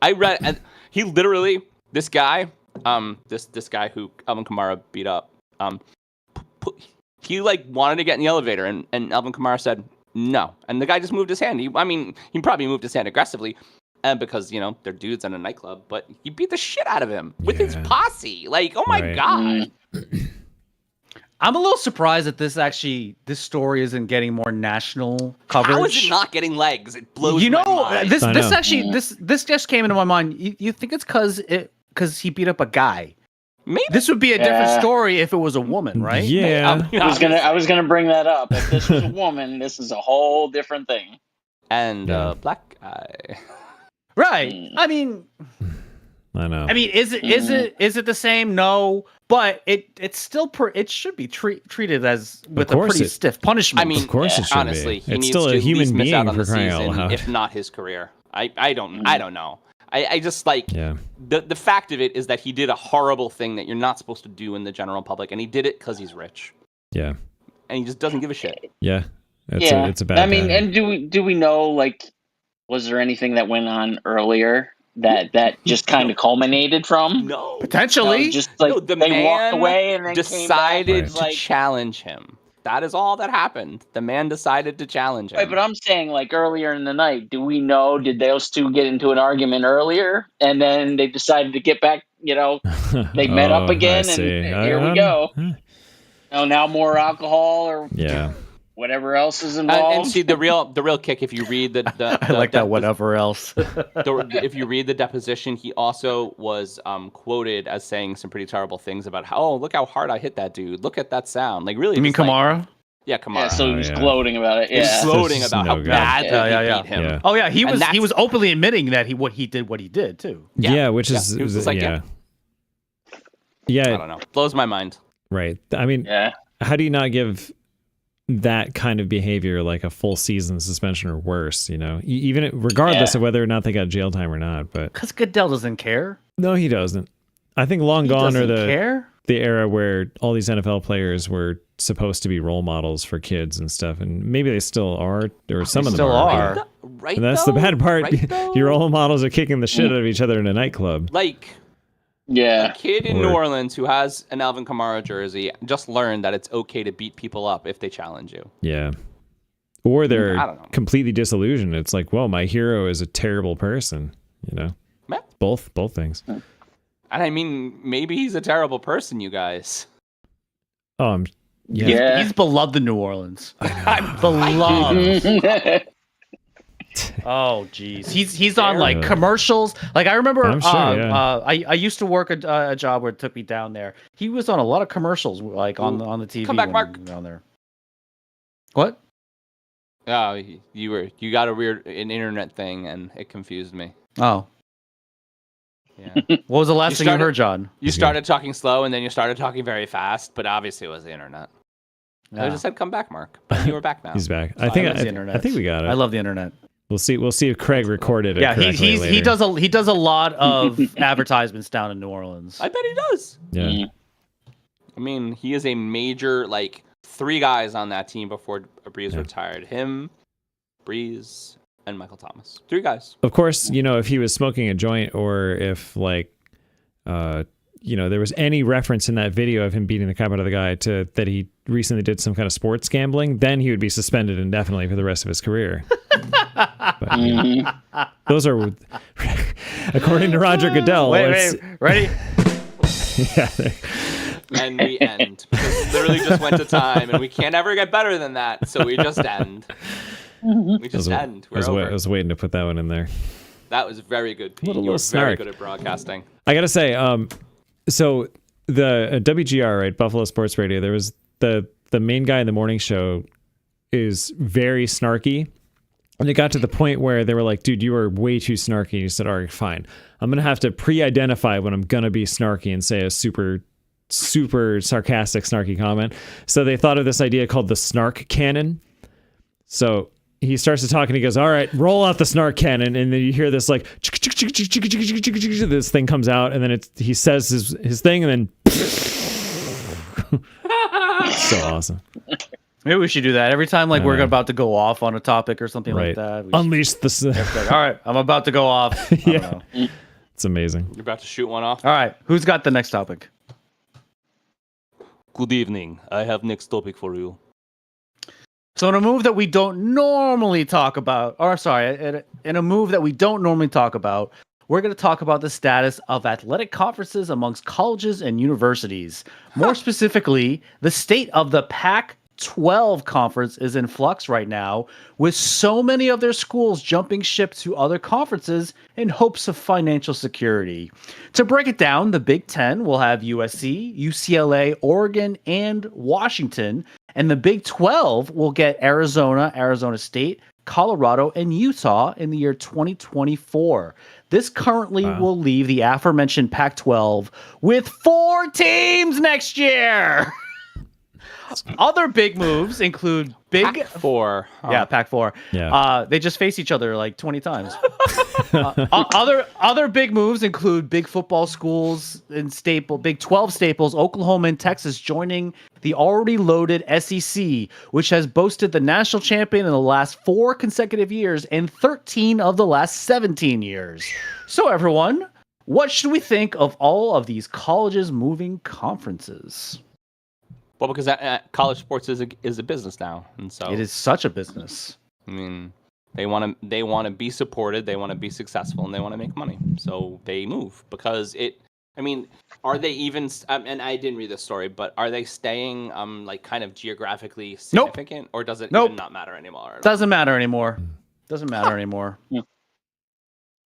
I read and he literally this guy this guy who Alvin Kamara beat up he wanted to get in the elevator and Alvin Kamara said no, and the guy just moved his hand. He probably moved his hand aggressively because they're dudes in a nightclub, but he beat the shit out of him with his Yeah. posse. Oh my Right. god. I'm a little surprised that this story isn't getting more national coverage. How is it not getting legs? It blows You my know, mind. this I this know. actually this just came into my mind. You think it's because he beat up a guy? Maybe. This would be a different Yeah. story if it was a woman, right? Yeah. I was gonna bring that up. If this was a woman, this is a whole different thing. And Yeah. black guy. Right. I mean, I know. is it the same? No, but it's still it should be treated as with a course pretty it- stiff punishment. I mean, Of course it should be. honestly, he It's needs still a to at human least miss out being on for the crying out season, loud. if not his career. I don't know. I just Yeah. the fact of it is that he did a horrible thing that you're not supposed to do in the general public, and he did it because he's rich, Yeah. and he just doesn't give a shit. Yeah. It's a bad. I mean, pattern. and do we know was there anything that went on earlier that just kind of culminated from? No, potentially. Just no, the they man walked away and then decided came back, to challenge him. That is all that happened. The man decided to challenge him. Right, but I'm saying earlier in the night, do we know, did those two get into an argument earlier and then they decided to get back, they met up Oh, again I and see. here we go. Now more alcohol or Yeah. whatever else is involved. and see the real kick if you read the I like that. Whatever else. if you read the deposition, he also was quoted as saying some pretty terrible things about look how hard I hit that dude. Look at that sound. Really, You mean just Kamara? Yeah, Kamara. Yeah, so he was yeah. gloating about it. He was Yeah. gloating This is about how no good. bad Yeah, he yeah, beat him. yeah. Oh yeah, he And was that's- openly admitting that he did what he did too. Yeah, which is He was just like, yeah. I Yeah, don't know. Blows my mind. right. I mean, Yeah. how do you not give that kind of behavior a full season suspension or worse, even regardless Yeah. of whether or not they got jail time or not? But Because Goodell doesn't care. no, he doesn't. I think long He gone are doesn't the care. era where all these NFL players were supposed to be role models for kids and stuff, and maybe they still are, or some of them still are. Right. And that's though? the bad part. Right, though? Your role models are kicking the shit out of each other in a nightclub. Yeah. A kid in Or- New Orleans who has an Alvin Kamara jersey just learned that it's okay to beat people up if they challenge you. Yeah. Or I they're don't know. completely disillusioned. It's well, my hero is a terrible person, Yeah. Both things. And I mean, maybe he's a terrible person, you guys. Yeah. Yeah. He's beloved in New Orleans. I'm beloved. Oh, geez. He's on like commercials. Like I remember, I'm sure, yeah. I used to work a job where it took me down there. He was on a lot of commercials, like on the TV. Come back, when Mark. we were down there. What? You got an internet thing, and it confused me. Oh. Yeah. What was the last thing you heard, John? You started talking slow, and then you started talking very fast, but obviously it was the internet. Yeah. I just said, "Come back, Mark." But you were back now. He's back. I think we got it. I love the internet. We'll see if Craig recorded it. Yeah, correctly later. he does a lot of advertisements down in New Orleans. I bet he does. Yeah. I mean, he is a major, like, 3 guys on that team before Breeze retired. Him, Breeze, and Michael Thomas. 3 guys. Of course, if he was smoking a joint or if like, there was any reference in that video of him beating the crap out of the guy that he recently did some kind of sports gambling, then he would be suspended indefinitely for the rest of his career. But, those are, according to Roger Goodell. Wait, ready? Yeah. And we end. Because we literally just went to time, and we can't ever get better than that, so we just end. We just end. We're over. I was waiting to put that one in there. That was very good, Pete. Little You were very snark. good at broadcasting. I gotta say, so the WGR, right, Buffalo Sports Radio, there was the main guy in the morning show is very snarky. And it got to the point where they were like, dude, you are way too snarky. And you said, all right, fine. I'm going to have to pre-identify when I'm going to be snarky and say a super, super sarcastic, snarky comment. So they thought of this idea called the snark cannon. So he starts to talk and he goes, all right, roll out the snark cannon. And then you hear this like, this thing comes out. And then he says his thing and then so awesome. Maybe we should do that every time, like we're about to go off on a topic or something like that. Unleash the. Like, all right, I'm about to go off. Yeah, it's amazing. You're about to shoot one off. All right, who's got the next topic? Good evening. I have next topic for you. So in a move that we don't normally talk about, in a move that we don't normally talk about, we're going to talk about the status of athletic conferences amongst colleges and universities. More specifically, the state of the Pac-12 conference is in flux right now, with so many of their schools jumping ship to other conferences in hopes of financial security. To break it down, the Big Ten will have USC, UCLA, Oregon, and Washington, and the Big 12 will get Arizona, Arizona State, Colorado, and Utah in the year 2024. This currently will leave the aforementioned Pac-12 with 4 teams next year. Other big moves include Pac-4. Yeah, Pac-4. Yeah. They just face each other like 20 times. Other big moves include big football schools and Big 12 staples, Oklahoma and Texas joining the already loaded SEC, which has boasted the national champion in the last 4 consecutive years and 13 of the last 17 years. So everyone, what should we think of all of these colleges moving conferences? Well, because college sports is a business now, and so it is such a business. I mean, they want to be supported, they want to be successful, and they want to make money. So they move because it. I mean, are they even? And I didn't read this story, but are they staying like kind of geographically significant, or does it even not matter anymore? Doesn't matter anymore. Doesn't matter anymore. Yeah.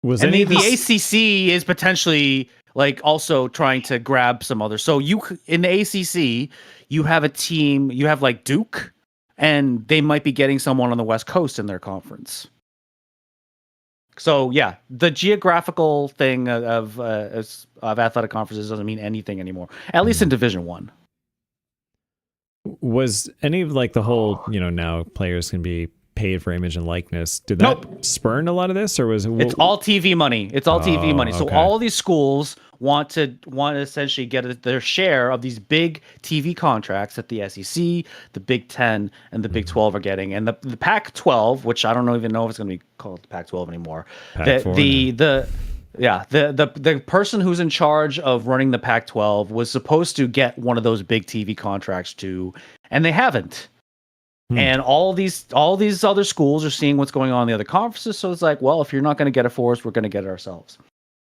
Was and any the ACC is potentially like also trying to grab some other. So in the ACC, you have a team. You have like Duke, and they might be getting someone on the West Coast in their conference. So yeah, the geographical thing of athletic conferences doesn't mean anything anymore. At least in Division One. Was any of like the whole now players can be paid for image and likeness? Did that spurn a lot of this, or was it? It's all TV money. It's all TV money. So okay. all these schools want to essentially get their share of these big TV contracts that the SEC, the Big Ten, and the Big 12 are getting. And the Pac-12, which I don't even know if it's going to be called the Pac-12 anymore. The person who's in charge of running the Pac-12 was supposed to get one of those big TV contracts too, and they haven't. And all these other schools are seeing what's going on in the other conferences. So it's like, well, if you're not going to get it for us, we're going to get it ourselves.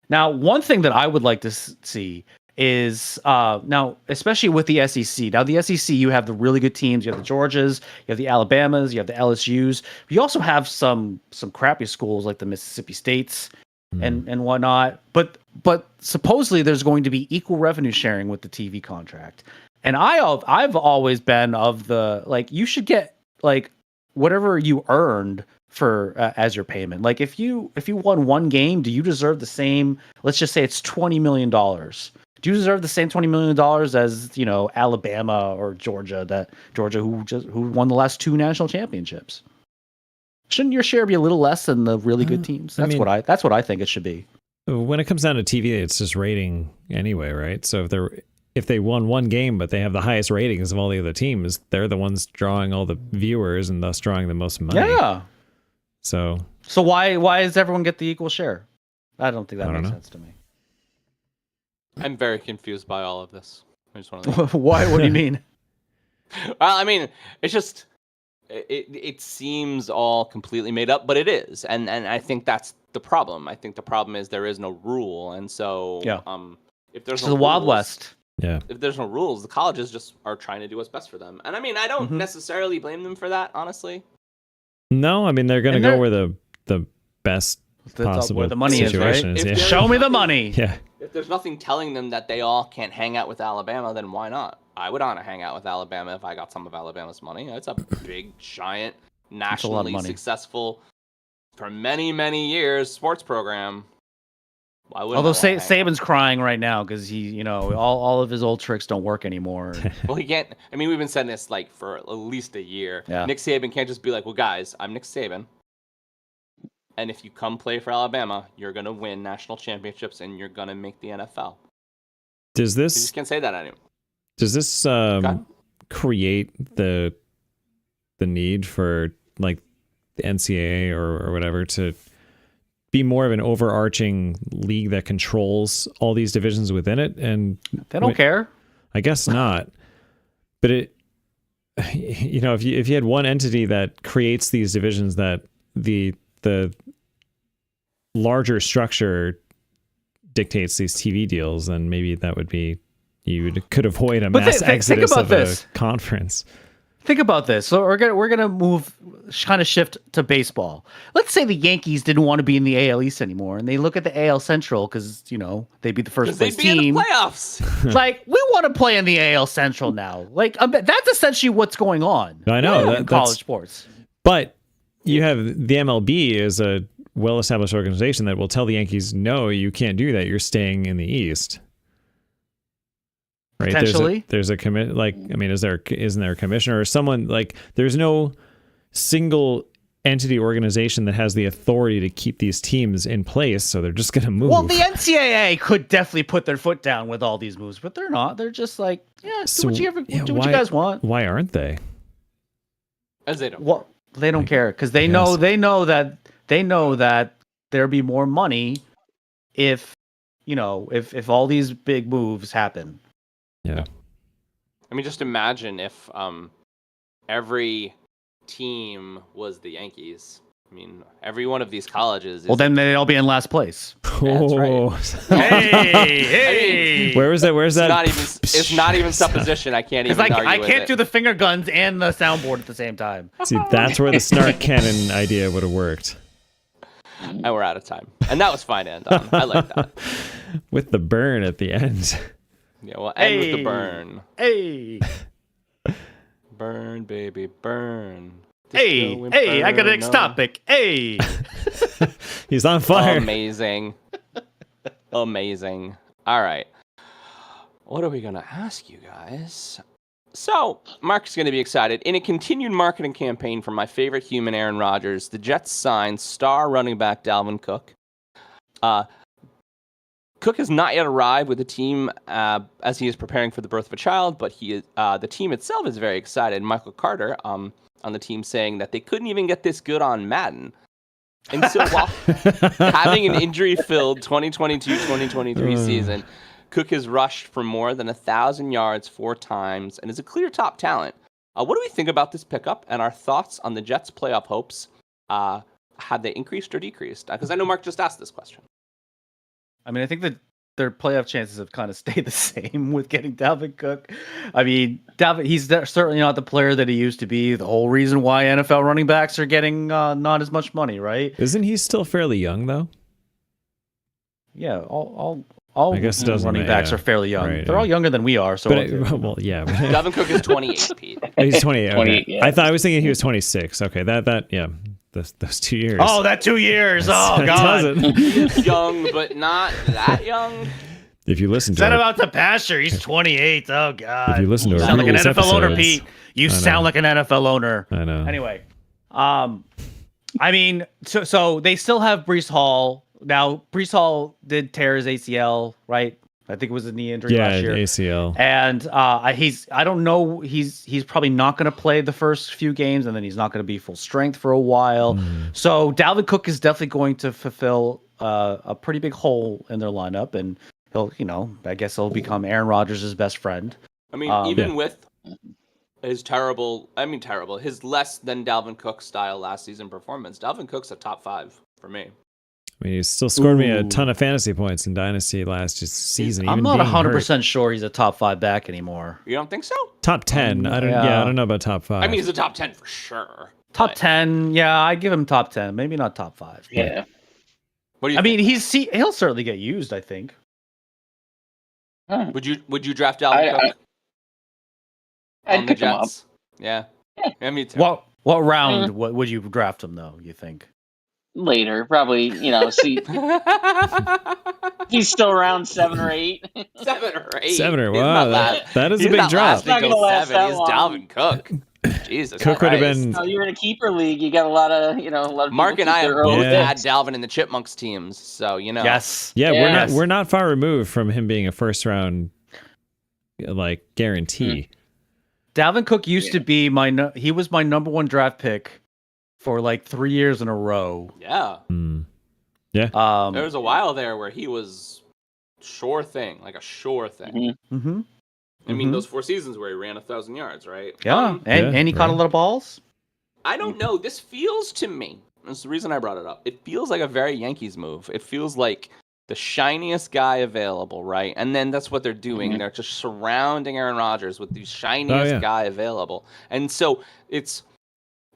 Now, one thing that I would like to see is now, especially with the SEC. Now, the SEC, you have the really good teams. You have the Georgias, you have the Alabamas, you have the LSUs. But you also have some crappy schools like the Mississippi States and whatnot. But supposedly there's going to be equal revenue sharing with the TV contract. And I've always been of the like you should get like whatever you earned for as your payment. Like if you won one game, do you deserve the same? Let's just say it's $20 million. Do you deserve the same $20 million as, you know, Alabama or Georgia who won the last 2 national championships? Shouldn't your share be a little less than the really good teams? That's what I think it should be. When it comes down to TV, it's just rating anyway, right? So if they won one game but they have the highest ratings of all the other teams, they're the ones drawing all the viewers and thus drawing the most money. Yeah. So why does everyone get the equal share? I don't think that makes sense to me. I'm very confused by all of this. I just want to. Why? What do you mean? Well, I mean, it's just it seems all completely made up, but it is, and I think that's the problem. I think the problem is there is no rule, and so if there's no the rules, Wild West. Yeah. If there's no rules, the colleges just are trying to do what's best for them, and I mean, I don't necessarily blame them for that, honestly. No, I mean they're going to go where the best possible where the money situation is, right? Yeah. Show me the money. Yeah. If there's nothing telling them that they all can't hang out with Alabama, then why not? I would want to hang out with Alabama if I got some of Alabama's money. It's a big, giant, nationally successful, for many, many years, sports program. Why wouldn't Although Saban's crying right now because he, you know, all of his old tricks don't work anymore. Well, he can't. I mean, we've been saying this like for at least a year. Yeah. Nick Saban can't just be like, well, guys, I'm Nick Saban. And if you come play for Alabama, you're going to win national championships and you're going to make the NFL. You just can't say that anymore. Does this create the need for like the NCAA or whatever to be more of an overarching league that controls all these divisions within it? And they don't care. I guess not. But it, you know, if you had one entity that creates these divisions, that the larger structure dictates these TV deals, then maybe that would be, you could avoid a mass exodus of a conference. Think about this. So we're gonna move, kind of shift to baseball. Let's say the Yankees didn't want to be in the AL East anymore, and they look at the AL Central because, you know, they'd be the first place team. In the playoffs. Like, we want to play in the AL Central now. Like, that's essentially what's going on. I know in college sports. But you have the MLB as a well-established organization that will tell the Yankees, no, you can't do that. You're staying in the East. Right? Potentially. There's a commit. Like, I mean, isn't there a commissioner or someone? Like, there's no single entity organization that has the authority to keep these teams in place, so they're just going to move. Well, the NCAA could definitely put their foot down with all these moves, but they're not. They're just like, do what you guys want. Why aren't they? As they don't. Well, they don't care because they know that there'll be more money if, you know, if all these big moves happen. Yeah. I mean, just imagine if every team was the Yankees. I mean, every one of these colleges. Well, then they'll be in last place. That's right. Hey! I mean, where's that? It's not even supposition. I can't even. It's like argue I with can't it. do the finger guns and the soundboard at the same time. See, that's where the snark cannon idea would have worked. And we're out of time, and that was fine. And I like that. With the burn at the end. Yeah, well, end with the burn. Hey. Burn, baby, burn. Hey, I got a next topic. Hey. He's on fire. Amazing. Amazing. All right. What are we going to ask you guys? So, Mark's going to be excited. In a continued marketing campaign for my favorite human, Aaron Rodgers, the Jets signed star running back Dalvin Cook. Cook has not yet arrived with the team as he is preparing for the birth of a child, but the team itself is very excited. Michael Carter on the team saying that they couldn't even get this good on Madden. And so while having an injury-filled 2022-2023 season, Cook has rushed for more than 1,000 yards 4 times and is a clear top talent. What do we think about this pickup and our thoughts on the Jets' playoff hopes? Have they increased or decreased? Because I know Mark just asked this question. I mean, I think that their playoff chances have kind of stayed the same with getting Dalvin Cook. I mean, he's certainly not the player that he used to be. The whole reason why NFL running backs are getting not as much money, right? Isn't he still fairly young though? Yeah, all I guess it doesn't running matter, backs are fairly young. right, They're all younger than we are. So Well, yeah. But Dalvin Cook is 28, Pete. he's 28. Okay. 28, yeah. I was thinking he was 26. Okay, yeah. Those 2 years. Oh, that 2 years. Oh It God. doesn't. He's young, but not that young. If you listen Is to that our, about to pasture? He's 28. Oh God. if you listen to You our sound like an previous NFL owner, episodes, Pete. You I know. sound like an NFL owner. I know. Anyway, I mean, so they still have Breece Hall. Now, Breece Hall did tear his ACL, right? I think it was a knee injury Yeah, last year. ACL. And I don't know, he's probably not going to play the first few games, and then he's not going to be full strength for a while. So Dalvin Cook is definitely going to fulfill a pretty big hole in their lineup, and he'll, I guess he'll become Aaron Rodgers' best friend. I mean, even with his his less than Dalvin Cook style last season performance, Dalvin Cook's a top 5 for me. I mean, he still scored me a ton of fantasy points in Dynasty last season. I'm even not being 100% hurt. sure he's a top 5 back anymore. You don't think so? Top 10. I don't know about top 5. I mean, he's a top 10 for sure. Top but- 10, yeah, I give him top 10, maybe not top 5. Yeah. What do you I mean, think? he'll certainly get used, I think. Would you draft Dalvin Cook I'd on the pick him up. Jets? Yeah. Yeah, me too. What round what would you draft him though, you think? Later, probably, see, he's still around 7 or 8. 7 or 8. 7 or He's wow, not that is a he's big not drop. lasting Not gonna till last 7. that He's long. Dalvin Cook. Jesus Cook would have Christ. been. Oh, you're in a keeper league. You got a lot of people Mark and I have keep their early both Yeah. had picks. Dalvin in the Chipmunks teams, so Yes. Yeah, Yes. we're not far removed from him being a first round guarantee. Dalvin Cook used to be he was my number 1 draft pick for like 3 years in a row. Yeah. Yeah. There was a while there where he was sure thing, like a sure thing. Mm-hmm. I mean, those 4 seasons where he ran 1,000 yards, right? Yeah, and he caught a right. lot of balls. I don't know. This feels to me, that's the reason I brought it up. It feels like a very Yankees move. It feels like the shiniest guy available, right? And then that's what they're doing. They're just surrounding Aaron Rodgers with the shiniest guy available. And so it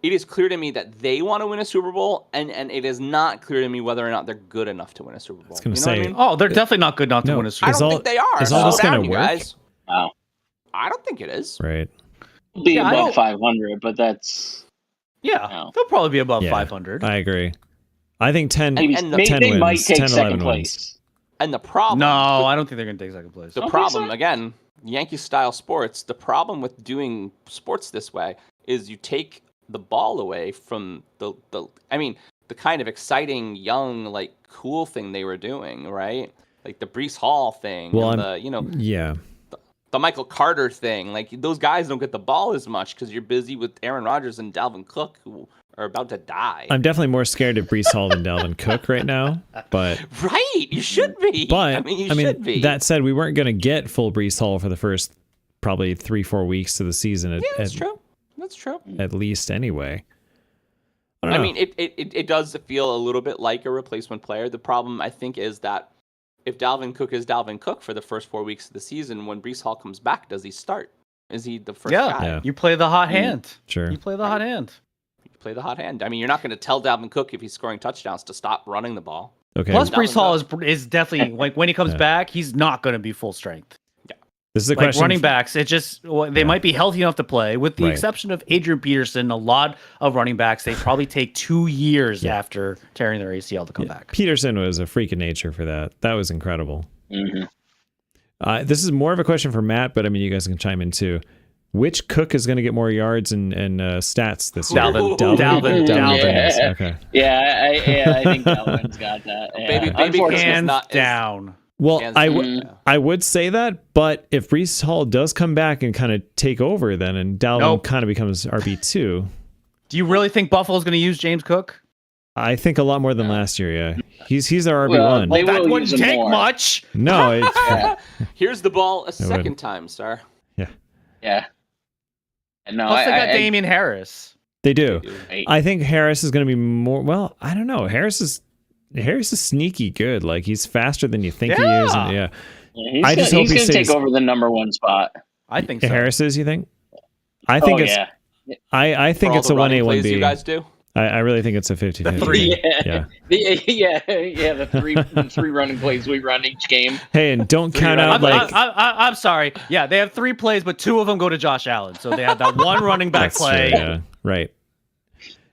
is clear to me that they want to win a Super Bowl, and it is not clear to me whether or not they're good enough to win a Super Bowl. I was gonna You know what I say- mean? Oh, they're definitely not good enough to No. win a Super I Is Bowl. don't all- think they are. is all Slow this gonna down, you work? guys. Wow. I don't think it is. Right. Be Yeah, I above don't- 500, but that's Yeah, No. they'll probably be above Yeah, 500. I agree. I think 10, maybe, and the- 10 they wins. might take 10, 11 second wins. place. And the problem... No, I don't think they're going to take second place. The Don't think problem, so? again, Yankee style sports, the problem with doing sports this way is you take the ball away from the kind of exciting, young, cool thing they were doing, right? Like the Breece Hall thing, Well, and Yeah. the Michael Carter thing. Like those guys don't get the ball as much because you're busy with Aaron Rodgers and Dalvin Cook, who are about to die. I'm definitely more scared of Breece Hall than Dalvin Cook right now. But Right, you should be. You should be. that said, we weren't going to get full Breece Hall for the first probably 3-4 weeks of the season. Yeah, that's true. That's true. At least anyway. I don't know. mean, it does feel a little bit like a replacement player. The problem, I think, is that if Dalvin Cook is Dalvin Cook for the first 4 weeks of the season, when Breece Hall comes back, does he start? Is he the first guy? Yeah. You play the hot hand. Sure. You play the hot hand. You play the hot hand. I mean, you're not going to tell Dalvin Cook if he's scoring touchdowns to stop running the ball. Okay. Plus, Dalvin Breece Hall is definitely, when he comes back, he's not going to be full strength. This is a Like question. running backs, they might be healthy enough to play. With the Right. exception of Adrian Peterson, a lot of running backs, they probably take 2 years after tearing their ACL to come back. Peterson was a freak of nature for that. That was incredible. Mm-hmm. This is more of a question for Matt, but I mean, you guys can chime in too. Which Cook is going to get more yards and stats this year? Dalvin. Yeah. is. Okay. Yeah, I think Dalvin's got that. Yeah. Baby Unfortunately, Hands down. Well, Kansas City. I would say that, but if Breece Hall does come back and kind of take over then, and Dalvin kind of becomes RB2, Do you really think Buffalo's going to use James Cook? I think a lot more than last year. Yeah, he's our Well, RB1. they That will wouldn't use him take more. much. No, Here's the ball a would. second time, sir. Yeah. No, Plus, they got Damian Harris. they do. I I think Harris is going to be more. Well, I don't know. Harris Harris is sneaky good. Like he's faster than you think he is. And Yeah, I just hope he's he going to take stays. over the number one spot. I think so. Harris is. You think? I think it's. Yeah. I think For all it's the a running 1A, plays 1B. you guys do. I really think it's a 50-50. Yeah. The three running plays we run each game. Hey, and don't count out I'm sorry. Yeah, they have 3 plays, but 2 of them go to Josh Allen. So they have that one running back That's play. true, yeah, right.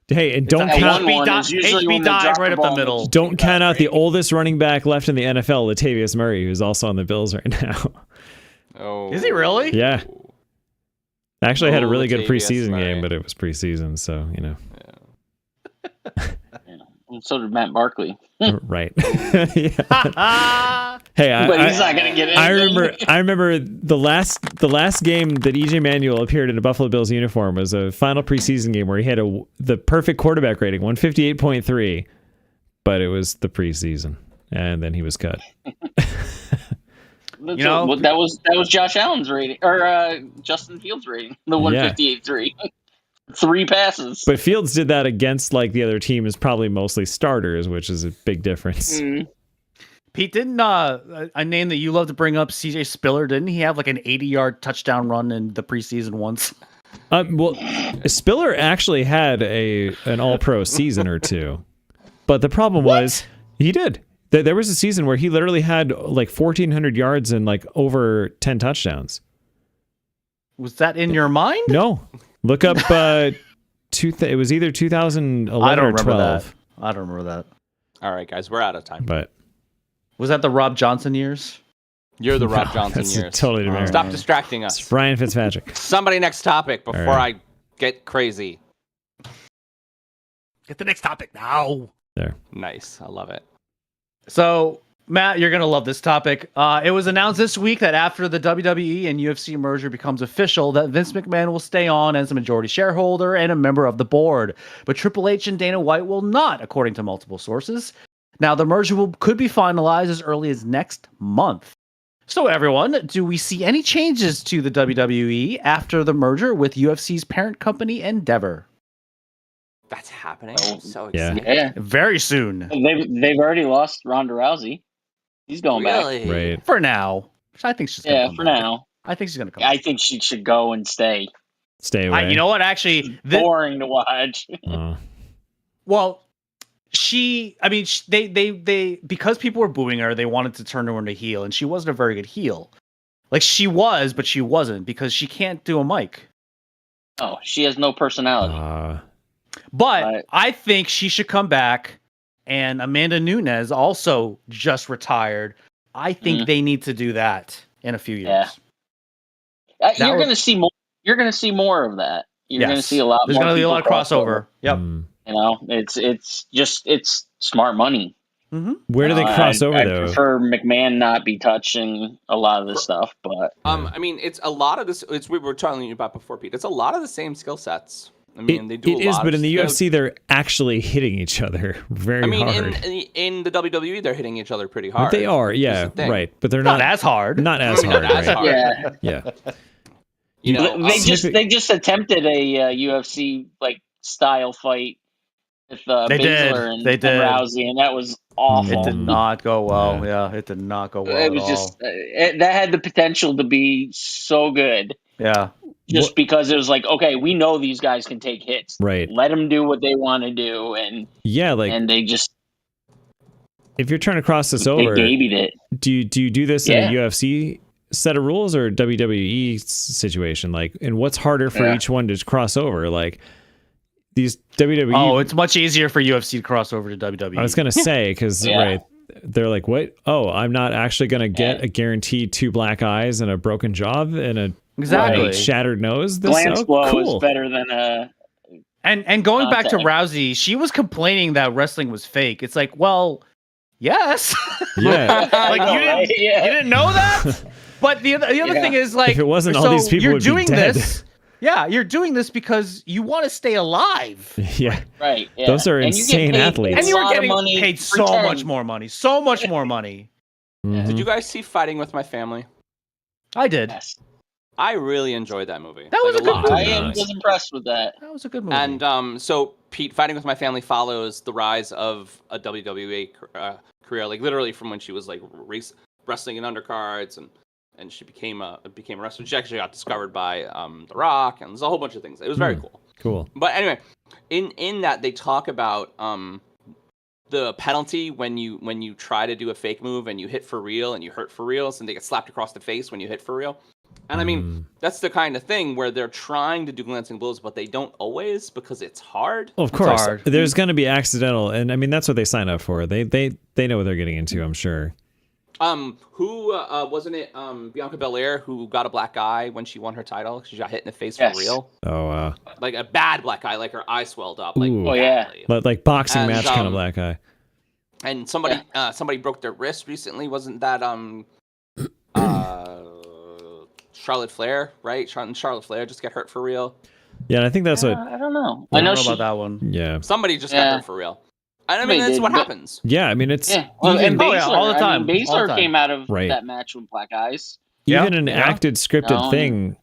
Hey, and don't It's a count. HB dive right up the middle. Don't count out the oldest running back left in the NFL, Latavius Murray, who's also on the Bills right now. Oh, Is he really? Yeah. Actually, had a really good Latavius preseason Murray. game, but it was preseason, so And so did Matt Barkley. right. Yeah. Hey, But he's not going to get in. I remember the last game that EJ Manuel appeared in a Buffalo Bills uniform was a final preseason game where he had the perfect quarterback rating, 158.3, but it was the preseason, and then he was cut. That was Josh Allen's rating, or Justin Fields' rating, the 158.3. 3 passes. But Fields did that against like the other team is probably mostly starters, which is a big difference. Pete, didn't a name that you love to bring up, CJ Spiller, didn't he have like an 80-yard touchdown run in the preseason once? Well, Spiller actually had an all-pro season or two, but the problem was he did. There was a season where he literally had like 1,400 yards and like over 10 touchdowns. Was that in your mind? No. Look up, it was either 2011 or 12. I don't remember that. All right, guys, we're out of time. But was that the Rob Johnson years? You're the Rob Johnson that's years. totally different. Stop distracting us. It's Ryan Fitzpatrick. Somebody next topic before right. I get crazy. Get the next topic now. There. Nice. I love it. So, Matt, you're going to love this topic. It was announced this week that after the WWE and UFC merger becomes official, that Vince McMahon will stay on as a majority shareholder and a member of the board. But Triple H and Dana White will not, according to multiple sources. Now, the merger could be finalized as early as next month. So, everyone, do we see any changes to the WWE after the merger with UFC's parent company, Endeavor? That's happening. I'm so Yeah. excited. Yeah. Very soon. They've already lost Ronda Rousey. He's going back. Really? Right. For now. I think she's going to come For back. now. I think she's going to come I back. think she should go and stay. Stay away. You know what? Actually, Boring to watch. well, they because people were booing her, they wanted to turn her into heel, and she wasn't a very good heel. Like she was, but she wasn't because she can't do a mic. Oh, she has no personality. But I think she should come back. And Amanda Nunes also just retired. I think they need to do that in a few years. Yeah. You're going to see more. You're going to see more of that. You're going to see a lot. There's more going to be a lot of crossover. Yep. You know, it's smart money. Mm-hmm. Where do they cross over I though? prefer McMahon not be touching a lot of this stuff, but I mean, it's a lot of this. It's we were talking about before, Pete. It's a lot of the same skill sets. I mean, they do. It is, but in the UFC, they're actually hitting each other very hard. In the WWE, they're hitting each other pretty hard. But they are, yeah, right. But they're not as hard. Not as hard. Not as right. hard. yeah. You know, They just attempted a UFC like style fight with Baszler and Rousey, and that was awful. It did not go well. Yeah, it did not go well. It was just that had the potential to be so good. Yeah. Because it was like, okay, we know these guys can take hits. Right. Let them do what they want to do, and and they just. If you're trying to cross this over, they babied it. Do you do this in a UFC set of rules or WWE situation? Like, and what's harder for each one to cross over? Like these WWE. Oh, it's much easier for UFC to cross over to WWE. I was gonna say because right. They're like, what? Oh, I'm not actually going to get a guaranteed 2 black eyes and a broken jaw and a shattered nose. Glance blow is better than a. And going back to Rousey, she was complaining that wrestling was fake. It's like, well, yes. Yeah. Like you didn't know that? But the other thing is like, if it wasn't all these people you're would doing be dead. this. Yeah, you're doing this because you want to stay alive. Yeah. Right. Yeah. Those are insane athletes. And you were getting paid so much more money. So much more money. Mm-hmm. Did you guys see Fighting with My Family? I did. Yes. I really enjoyed that movie. That was a good movie. I was impressed with that. That was a good movie. And so Pete, Fighting With My Family follows the rise of a WWE career, like literally from when she was like wrestling in undercards and she became a wrestler. She actually got discovered by The Rock, and there's a whole bunch of things. It was very cool. Cool. But anyway, in that they talk about the penalty when you try to do a fake move and you hit for real and you hurt for real, so they get slapped across the face when you hit for real. And I mean, that's the kind of thing where they're trying to do glancing blows, but they don't always because it's hard. Well, of course, there's going to be accidental, and I mean that's what they sign up for. They know what they're getting into, I'm sure. Who wasn't it? Bianca Belair who got a black eye when she won her title. She got hit in the face for real. Oh, like a bad black eye, like her eye swelled up. Like, ooh. Oh yeah, like boxing match kind of black eye. And somebody broke their wrist recently. Wasn't that Charlotte Flair, right? Charlotte Flair just get hurt for real. Yeah, and I think that's what. I don't know. I know about that one. Yeah. Somebody just got hurt for real. And I mean, that's what happens. Yeah, I mean, it's Well, even, and Baszler, all the time. Baszler came out of that match with black eyes. Even an acted, scripted thing,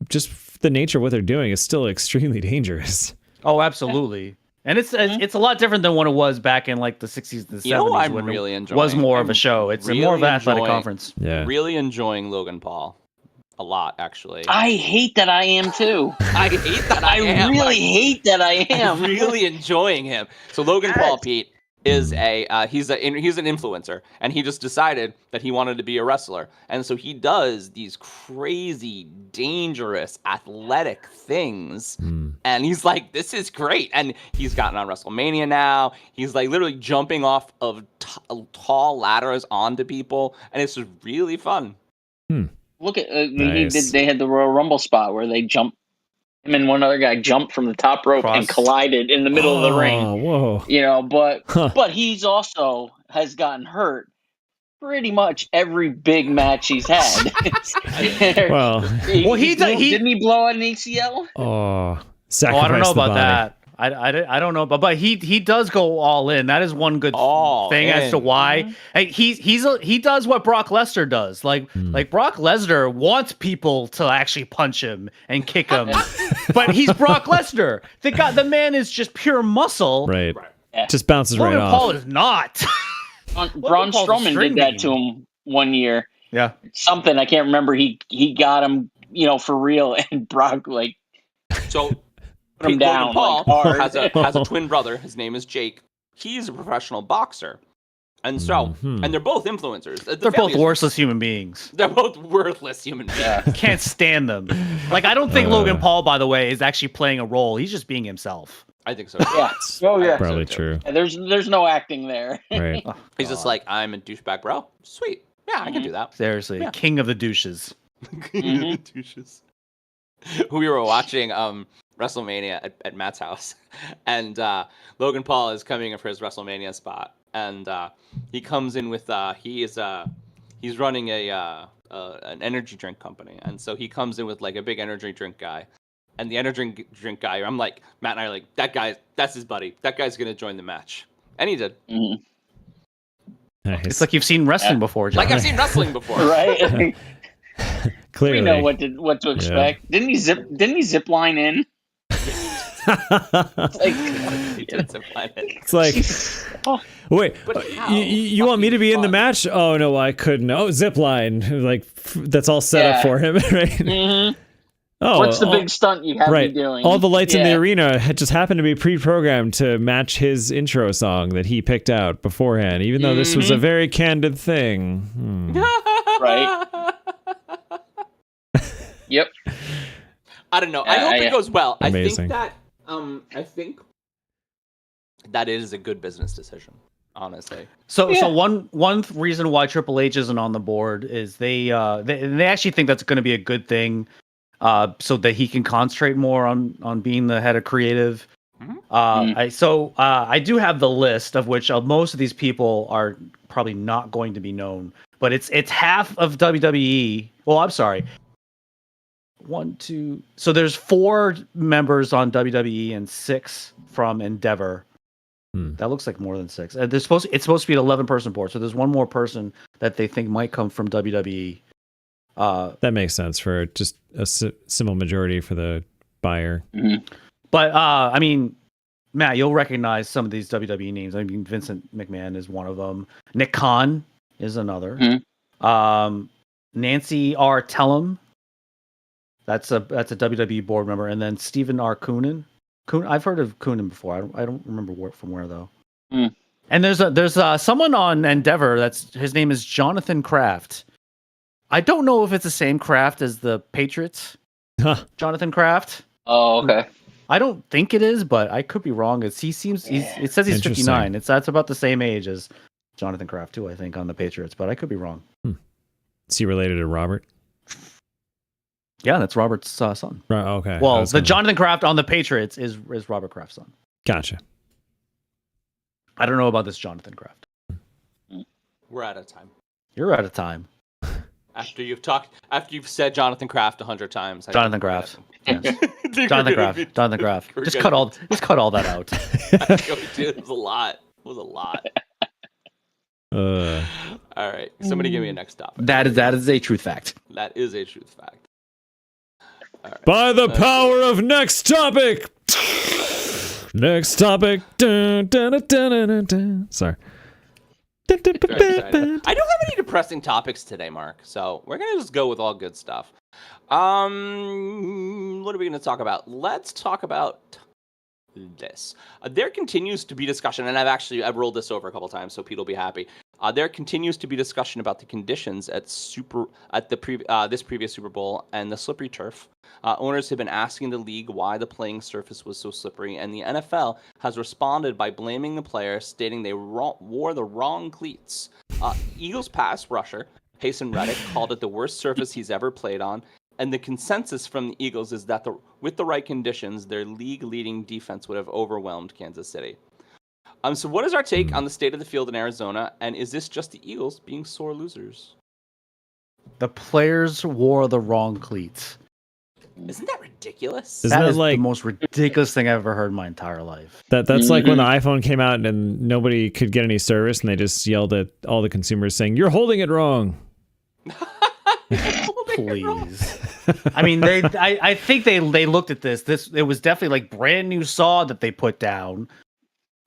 just the nature of what they're doing is still extremely dangerous. Oh, absolutely. And it's a lot different than what it was back in like the 60s and the 70s when really it was more of a show. It's really more of an athletic conference. Yeah. Really enjoying Logan Paul. A lot, actually. I hate that I am too. I hate that I am. I really hate that I am. I'm really enjoying him. So Logan Paul, Pete, is he's an influencer, and he just decided that he wanted to be a wrestler, and so he does these crazy, dangerous, athletic things, and he's like, "This is great," and he's gotten on WrestleMania now. He's like literally jumping off of tall ladders onto people, and it's just really fun. Look at Nice. they had the Royal Rumble spot where they jumped. Him and one other guy jumped from the top rope and collided in the middle of the ring. Whoa! You know, but he's also has gotten hurt pretty much every big match he's had. Well, didn't he blow an ACL? Sacrifice I don't know the about body. that. I don't know, but he does go all in. That is one good thing as to why he does what Brock Lesnar does. Like Brock Lesnar wants people to actually punch him and kick him, but he's Brock Lesnar. The man is just pure muscle. Right. Yeah. Just bounces Logan right Paul off. is not. Braun Strowman did that to him one year. Yeah. Something I can't remember. He got him, for real, and Brock So. put him down. Paul hard. has a twin brother. His name is Jake. He's a professional boxer, and so and they're both influencers. They're both worthless human beings. They're both worthless human beings. Yeah. Can't stand them. Like I don't think Logan Paul, by the way, is actually playing a role. He's just being himself. I think so. Yeah. Oh yeah. Probably true. Yeah, there's no acting there. Right. He's just like, I'm a douchebag, bro. Sweet. Yeah, I can do that. Seriously, king of the douches. Douches. We were watching WrestleMania at Matt's house, and Logan Paul is coming in for his WrestleMania spot, and he comes in with he's running an energy drink company, and so he comes in with like a big energy drink guy, and the energy drink guy, I'm like, Matt and I are like, that's his buddy, that guy's gonna join the match, and he did. Nice. It's like you've seen wrestling before, John. Like I've seen wrestling before, Right? Clearly. We know what to expect. Didn't he zip line in? It's like, wait, you want me to be in the match? Oh no, I couldn't. Oh, zip line, like that's all set up for him, right? Mm-hmm. Oh, what's the big stunt you have me doing? All the lights in the arena had just happened to be pre-programmed to match his intro song that he picked out beforehand, even though this was a very candid thing. Right. Yep. I don't know. I hope it goes well. Amazing. I think that is a good business decision, honestly. So one reason why Triple H isn't on the board is they actually think that's going to be a good thing, so that he can concentrate more on being the head of creative. I do have the list of which most of these people are probably not going to be known, but it's half of WWE. Well, I'm sorry. 1, 2. So there's 4 members on WWE and 6 from Endeavor. That looks like more than 6. It's supposed to be an 11-person board. So there's one more person that they think might come from WWE. That makes sense for just a simple majority for the buyer. But I mean, Matt, you'll recognize some of these WWE names. I mean, Vincent McMahon is one of them. Nick Khan is another. Mhm. Nancy R. Tellum. That's a WWE board member, and then Stephen R. Coonan. I've heard of Coonan before. I don't remember from where though. Mm. And there's someone on Endeavor his name is Jonathan Kraft. I don't know if it's the same Kraft as the Patriots. Jonathan Kraft. Oh, okay. I don't think it is, but I could be wrong. It says he's 59. That's about the same age as Jonathan Kraft too, I think, on the Patriots, but I could be wrong. Is he related to Robert? Yeah, that's Robert's son. Right. Okay. Well, Jonathan Kraft on the Patriots is Robert Kraft's son. Gotcha. I don't know about this Jonathan Kraft. We're out of time. You're out of time. After you've said Jonathan Kraft 100 times. Jonathan Kraft. Yes. Jonathan Kraft. Jonathan Kraft. Just cut all that out. It was a lot. All right. Somebody give me a next topic. That is a truth fact. That is a truth fact. All right. By the power of next topic. Next topic. Dun, dun, dun, dun, dun, dun. Sorry. I don't have any depressing topics today, Mark. So we're gonna just go with all good stuff. What are we gonna talk about? Let's talk about this. There continues to be discussion, and I've rolled this over a couple times, so Pete will be happy. There continues to be discussion about the conditions at this previous Super Bowl and the slippery turf. Owners have been asking the league why the playing surface was so slippery, and the NFL has responded by blaming the players, stating they wore the wrong cleats. Eagles pass rusher Payson Reddick called it the worst surface he's ever played on, and the consensus from the Eagles is that with the right conditions, their league-leading defense would have overwhelmed Kansas City. So what is our take on the state of the field in Arizona, and is this just the Eagles being sore losers? The players wore the wrong cleats. Isn't that ridiculous? That is the most ridiculous thing I've ever heard in my entire life. That's like when the iPhone came out and nobody could get any service, and they just yelled at all the consumers saying, "You're holding it wrong." Please. I mean, I think they looked at this. It was definitely like brand new saw that they put down.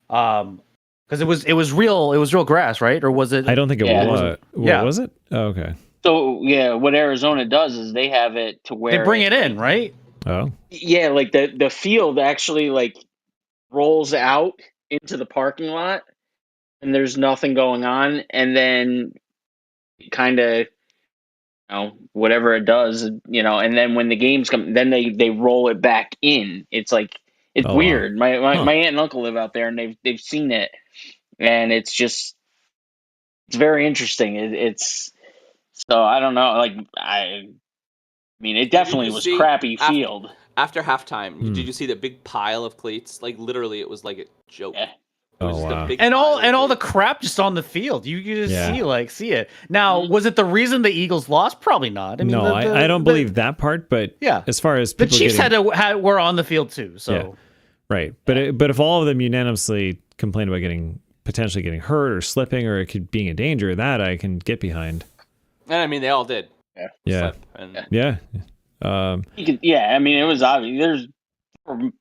Because it was real grass, right? Or was it? I don't think it was. Yeah. Was it? Oh, okay. So yeah, what Arizona does is they have it to where they bring it in, right? Oh. Yeah, like the field actually like rolls out into the parking lot, and there's nothing going on, and then kind of, whatever it does, and then when the games come, then they roll it back in. It's like it's weird. Wow. My aunt and uncle live out there, and they've seen it, and it's very interesting. It's so I don't know. Like I mean, it definitely was crappy field. After halftime, did you see the big pile of cleats? Like literally, it was like a joke. Yeah. Wow. And all the crap just on the field. You just see it. Now, was it the reason the Eagles lost? Probably not. I mean, I don't believe that part. But yeah, as far as the Chiefs were on the field too. So yeah. Right, but if all of them unanimously complained about potentially getting hurt or slipping or being a danger, that I can get behind. And I mean, they all did. Yeah. Yeah. I mean, it was obvious. There's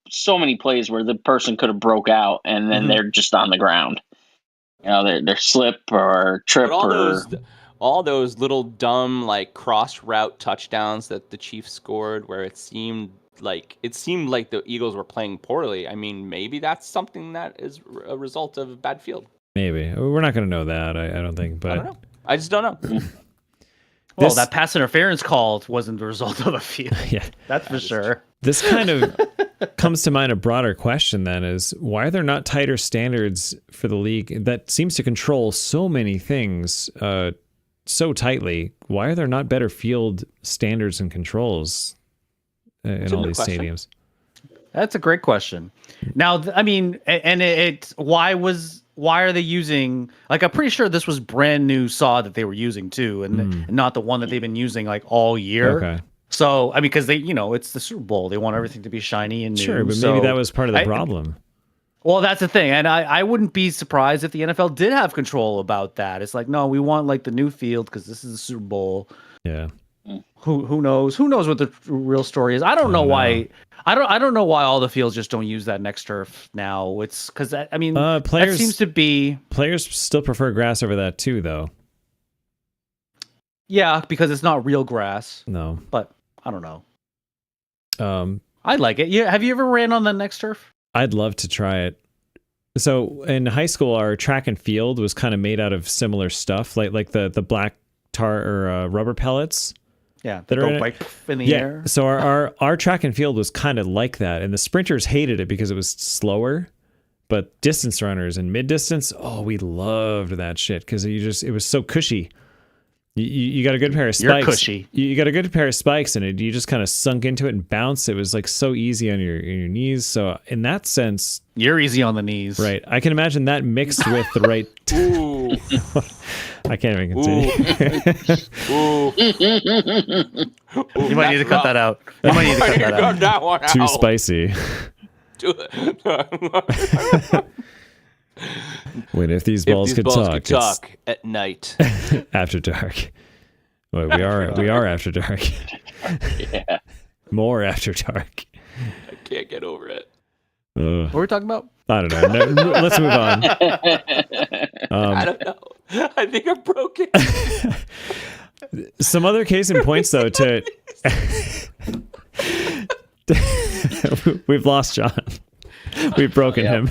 so many plays where the person could have broke out, and then they're just on the ground. They're slip or trip all those little dumb like cross route touchdowns that the Chiefs scored, where it seemed like the Eagles were playing poorly. I mean, maybe that's something that is a result of bad field. Maybe we're not going to know that. I don't think, but I don't know. I just don't know. Well, that pass interference call wasn't the result of a field. Yeah, that's for sure. This kind of comes to mind a broader question then is why are there not tighter standards for the league that seems to control so many things so tightly? Why are there not better field standards and controls in all these stadiums? That's a great question. Now, I mean, and why are they using, like, I'm pretty sure this was brand new saw that they were using too, and not the one that they've been using like all year. Okay. So, I mean, because they, it's the Super Bowl. They want everything to be shiny and new. Sure, but maybe that was part of the problem. Well, that's the thing. And I wouldn't be surprised if the NFL did have control about that. It's like, no, we want like the new field because this is the Super Bowl. Yeah. Who knows? Who knows what the real story is? I don't know why. I don't know why all the fields just don't use that next turf now. It's because that seems to be players still prefer grass over that too, though. Yeah, because it's not real grass. No, but I don't know. I like it. Yeah, have you ever ran on the next turf? I'd love to try it. So in high school, our track and field was kind of made out of similar stuff, like the black tar or rubber pellets. Yeah, that go like in the air. So our track and field was kind of like that, and the sprinters hated it because it was slower. But distance runners and mid distance, we loved that shit because it was so cushy. You got a good pair of spikes. You're cushy. You got a good pair of spikes, and you just kind of sunk into it and bounced. It was like so easy on your knees. So in that sense, you're easy on the knees, right? I can imagine that mixed with the right. Ooh. I can't even continue. You might need to cut that out. You might need to cut that out. Too spicy. Wait, if these balls could talk at night after dark. Well, we are after dark. Yeah. More after dark. I can't get over it. What were we talking about? I don't know. No, let's move on. I don't know. I think I'm broken. Some other case in points, though, we've lost John. We've broken him.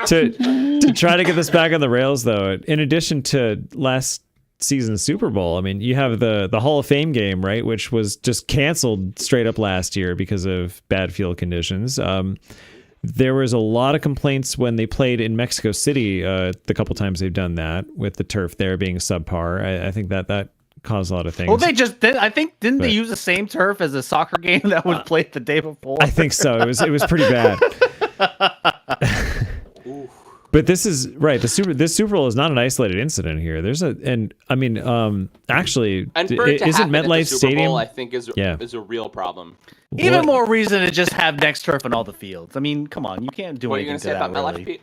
To try to get this back on the rails, though, in addition to last season's Super Bowl, I mean, you have the Hall of Fame game, right, which was just canceled straight up last year because of bad field conditions. There was a lot of complaints when they played in Mexico City, the couple times they've done that, with the turf there being subpar. I think that caused a lot of things. Well, they just did. I think didn't they use the same turf as a soccer game that was played the day before? I think so. It was pretty bad. But this is right. This Super Bowl is not an isolated incident here. Actually, isn't MetLife Stadium? Bowl, I think is a real problem. Even more reason to just have next turf in all the fields. I mean, come on, you can't do anything to that. What are you going to say about MetLife, Pete?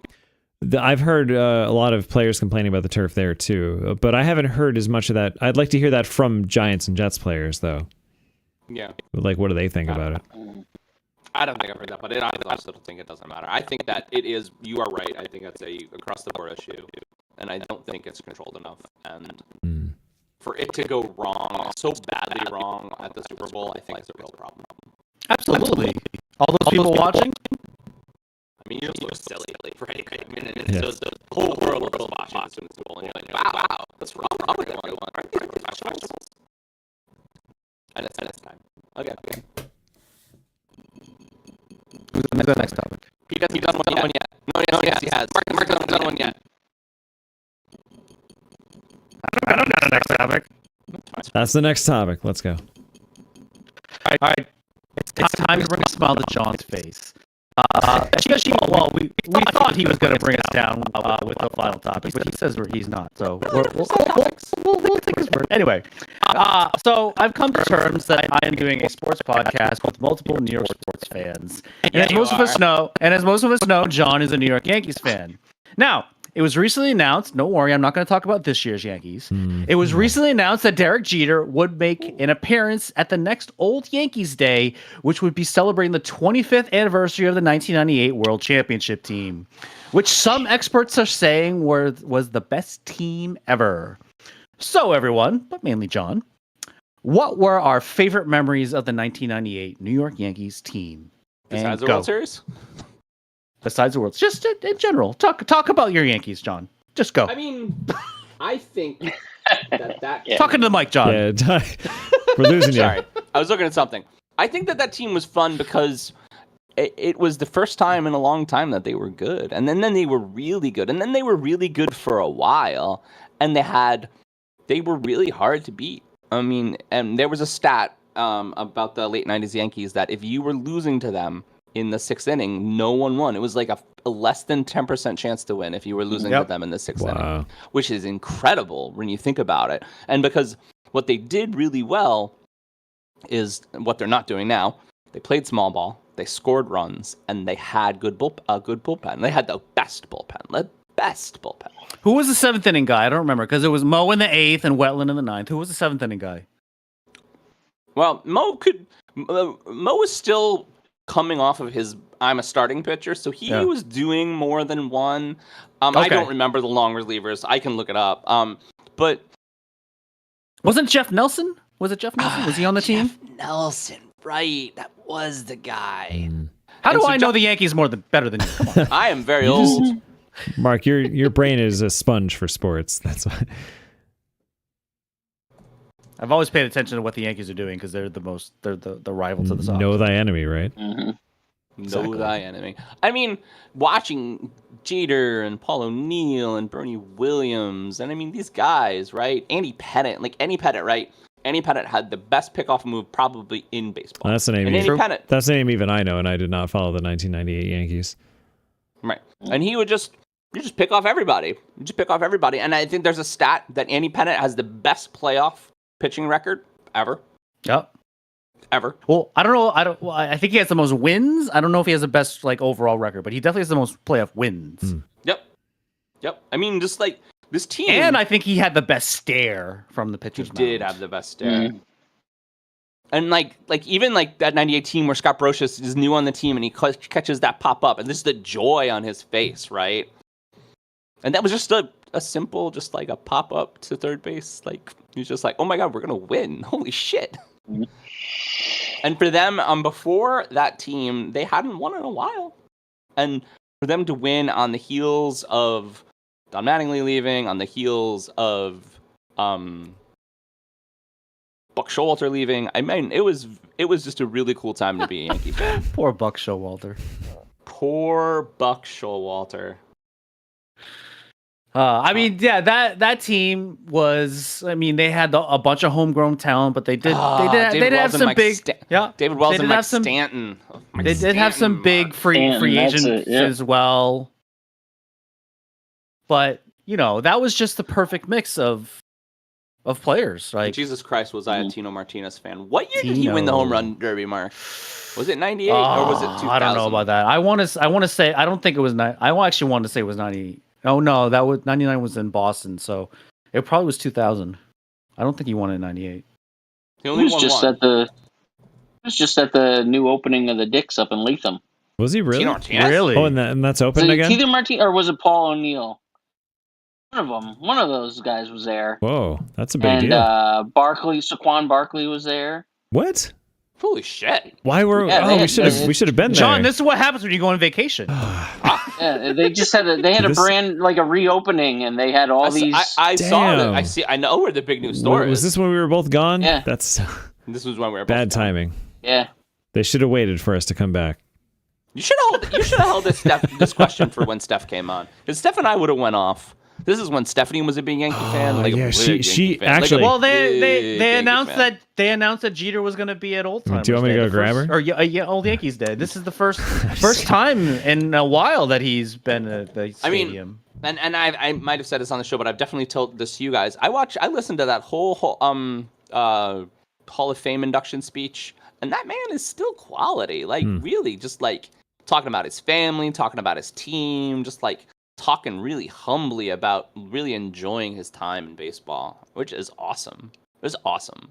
I've heard a lot of players complaining about the turf there too, but I haven't heard as much of that. I'd like to hear that from Giants and Jets players, though. Yeah. Like, what do they think about it? I don't think I've heard that, but I still think it doesn't matter. I think that it is. You are right. I think that's a across-the-board issue, and I don't think it's controlled enough. And for it to go wrong, so badly wrong at the Super Bowl, I think it's a real problem. Absolutely. All those people watching. I mean, you just look silly, right? I mean, so the whole world was watching the Super Bowl, and you're like, wow, that's wrong. And it's time. Okay. Who's the next topic? He hasn't done one yet. No, yes, he has. Mark hasn't done one yet. I don't know the next topic. That's the next topic. Let's go. All right. It's time to bring a smile to John's face. Especially, well, we thought he was going to bring us down with the final topic, but he says he's not. So we'll take his word. Anyway, so I've come to terms that I am doing a sports podcast with multiple New York sports fans, and as most of us know, John is a New York Yankees fan. Now, it was recently announced, don't worry, I'm not going to talk about this year's Yankees. It was recently announced that Derek Jeter would make an appearance at the next Old Yankees Day, which would be celebrating the 25th anniversary of the 1998 World Championship team, which some experts are saying was the best team ever. So everyone, but mainly John, what were our favorite memories of the 1998 New York Yankees team? Besides the World Series? Besides the World, just in general, talk about your Yankees, John. Just go. I mean, I think that talking to the mic, John. Yeah, we're losing you. Sorry, I was looking at something. I think that team was fun because it was the first time in a long time that they were good, and then they were really good, and then they were really good for a while, and they were really hard to beat. I mean, and there was a stat about the late '90s Yankees that if you were losing to them in the sixth inning, no one won. It was like a less than 10% chance to win if you were losing to them in the sixth inning, which is incredible when you think about it. And because what they did really well is what they're not doing now. They played small ball, they scored runs, and they had good bullpen. They had the best bullpen. Who was the seventh inning guy? I don't remember because it was Mo in the eighth and Wetland in the ninth. Who was the seventh inning guy? Well, Mo was still coming off of his I'm a starting pitcher, so he was doing more than one. I don't remember the long relievers. I can look it up. But wasn't Jeff Nelson? Was it Jeff Nelson? Was he on the team? Jeff Nelson, right? That was the guy. How do I know the Yankees better than you? Come on. I am very old. Mark, your brain is a sponge for sports. That's why. I've always paid attention to what the Yankees are doing because they're the rival to the Sox. Know thy enemy, right? Mm-hmm. Know thy enemy. I mean, watching Jeter and Paul O'Neill and Bernie Williams, and I mean these guys, right? Andy Pettitte, right? Andy Pettitte had the best pickoff move probably in baseball. That's the name. That's the name even I know, and I did not follow the 1998 Yankees. Right, and he would just pick off everybody. And I think there's a stat that Andy Pettitte has the best playoff pitching record ever. Yep. Ever. Well, I don't know. I think he has the most wins. I don't know if he has the best overall record, but he definitely has the most playoff wins. Yep. I mean, just like this team. And I think he had the best stare from the pitcher's mound. He did have the best stare. And like even like that 98 team where Scott Brocious is new on the team and he catches that pop up, and this is the joy on his face, right? And that was just a simple, just like a pop up to third base. Like he's just like, oh my god, we're gonna win! Holy shit! And for them, before that team, they hadn't won in a while, and for them to win on the heels of Don Mattingly leaving, on the heels of Buck Showalter leaving, I mean, it was just a really cool time to be a Yankee fan. Poor Buck Showalter. Poor Buck Showalter. I mean, yeah, that team was. I mean, they had a bunch of homegrown talent, but they did have some big. David Wells and Mike Stanton. They did have some big free agents as well. But that was just the perfect mix of players. Like Jesus Christ, was I a Tino Martinez fan? What year did he win the home run derby, Mark? Was it 98 or was it 2000? I don't know about that. I want to say I don't think it was. I actually want to say it was 98. Oh no, that was 99 was in Boston, so it probably was 2000. I don't think he won in 98. He only won one. It was just at the new opening of the Dicks up in Latham. Was he really? Really? Oh, and that's open again? Either Martinez or was it Paul O'Neill? One of those guys was there. Whoa, that's a big deal. And Saquon Barkley was there. What? Holy shit! Why were? We should have been there. John, this is what happens when you go on vacation. Yeah, they just had a brand like a reopening, and they had all these. I saw that. I know where the big news store is. Was this when we were both gone? Yeah, this was when we were both bad gone. timing. Yeah, they should have waited for us to come back. You should have held this question for when Steph came on, because Steph and I would have went off. This is when Stephanie was a big Yankee fan. Like yeah, she fan. actually. Well, they announced that Jeter was going to be at Old Timers. Do you want me to go grab her? Or Old Yankees Day. This is the first time in a while that he's been at the stadium. I mean, and I might have said this on the show, but I've definitely told this to you guys. I listened to that whole Hall of Fame induction speech, and that man is still quality. Like really, just like talking about his family, talking about his team, just like. Talking really humbly about really enjoying his time in baseball, which is awesome. It was awesome.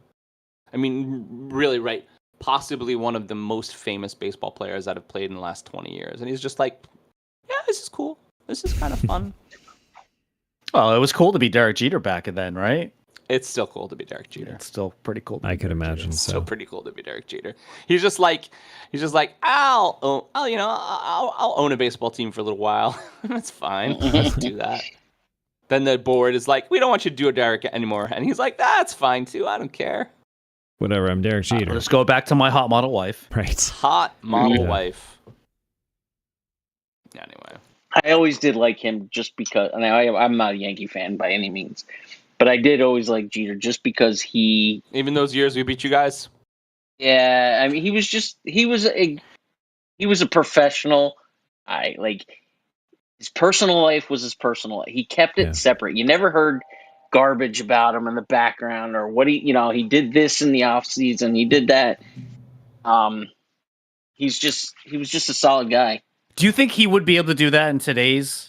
I mean, really, right? Possibly one of the most famous baseball players that have played in the last 20 years. And he's just like, yeah, this is cool. This is kind of fun. Well, it was cool to be Derek Jeter back then, right? It's still cool to be Derek Jeter. It's still pretty cool. I could imagine. It's still pretty cool to be Derek Jeter. He's just like, I'll own a baseball team for a little while. That's fine. Let's do that. Then the board is like, we don't want you to do it, Derek, anymore. And he's like, that's fine too. I don't care. Whatever. I'm Derek Jeter. Let's go back to my hot model wife. Right. Hot model wife. Anyway. I always did like him just because. And I'm not a Yankee fan by any means. But I did always like Jeter just because he... Even those years we beat you guys? Yeah, I mean, he was a professional. His personal life was his personal life. He kept it separate. You never heard garbage about him in the background or what he did this in the off season. He did that. He was just a solid guy. Do you think he would be able to do that in today's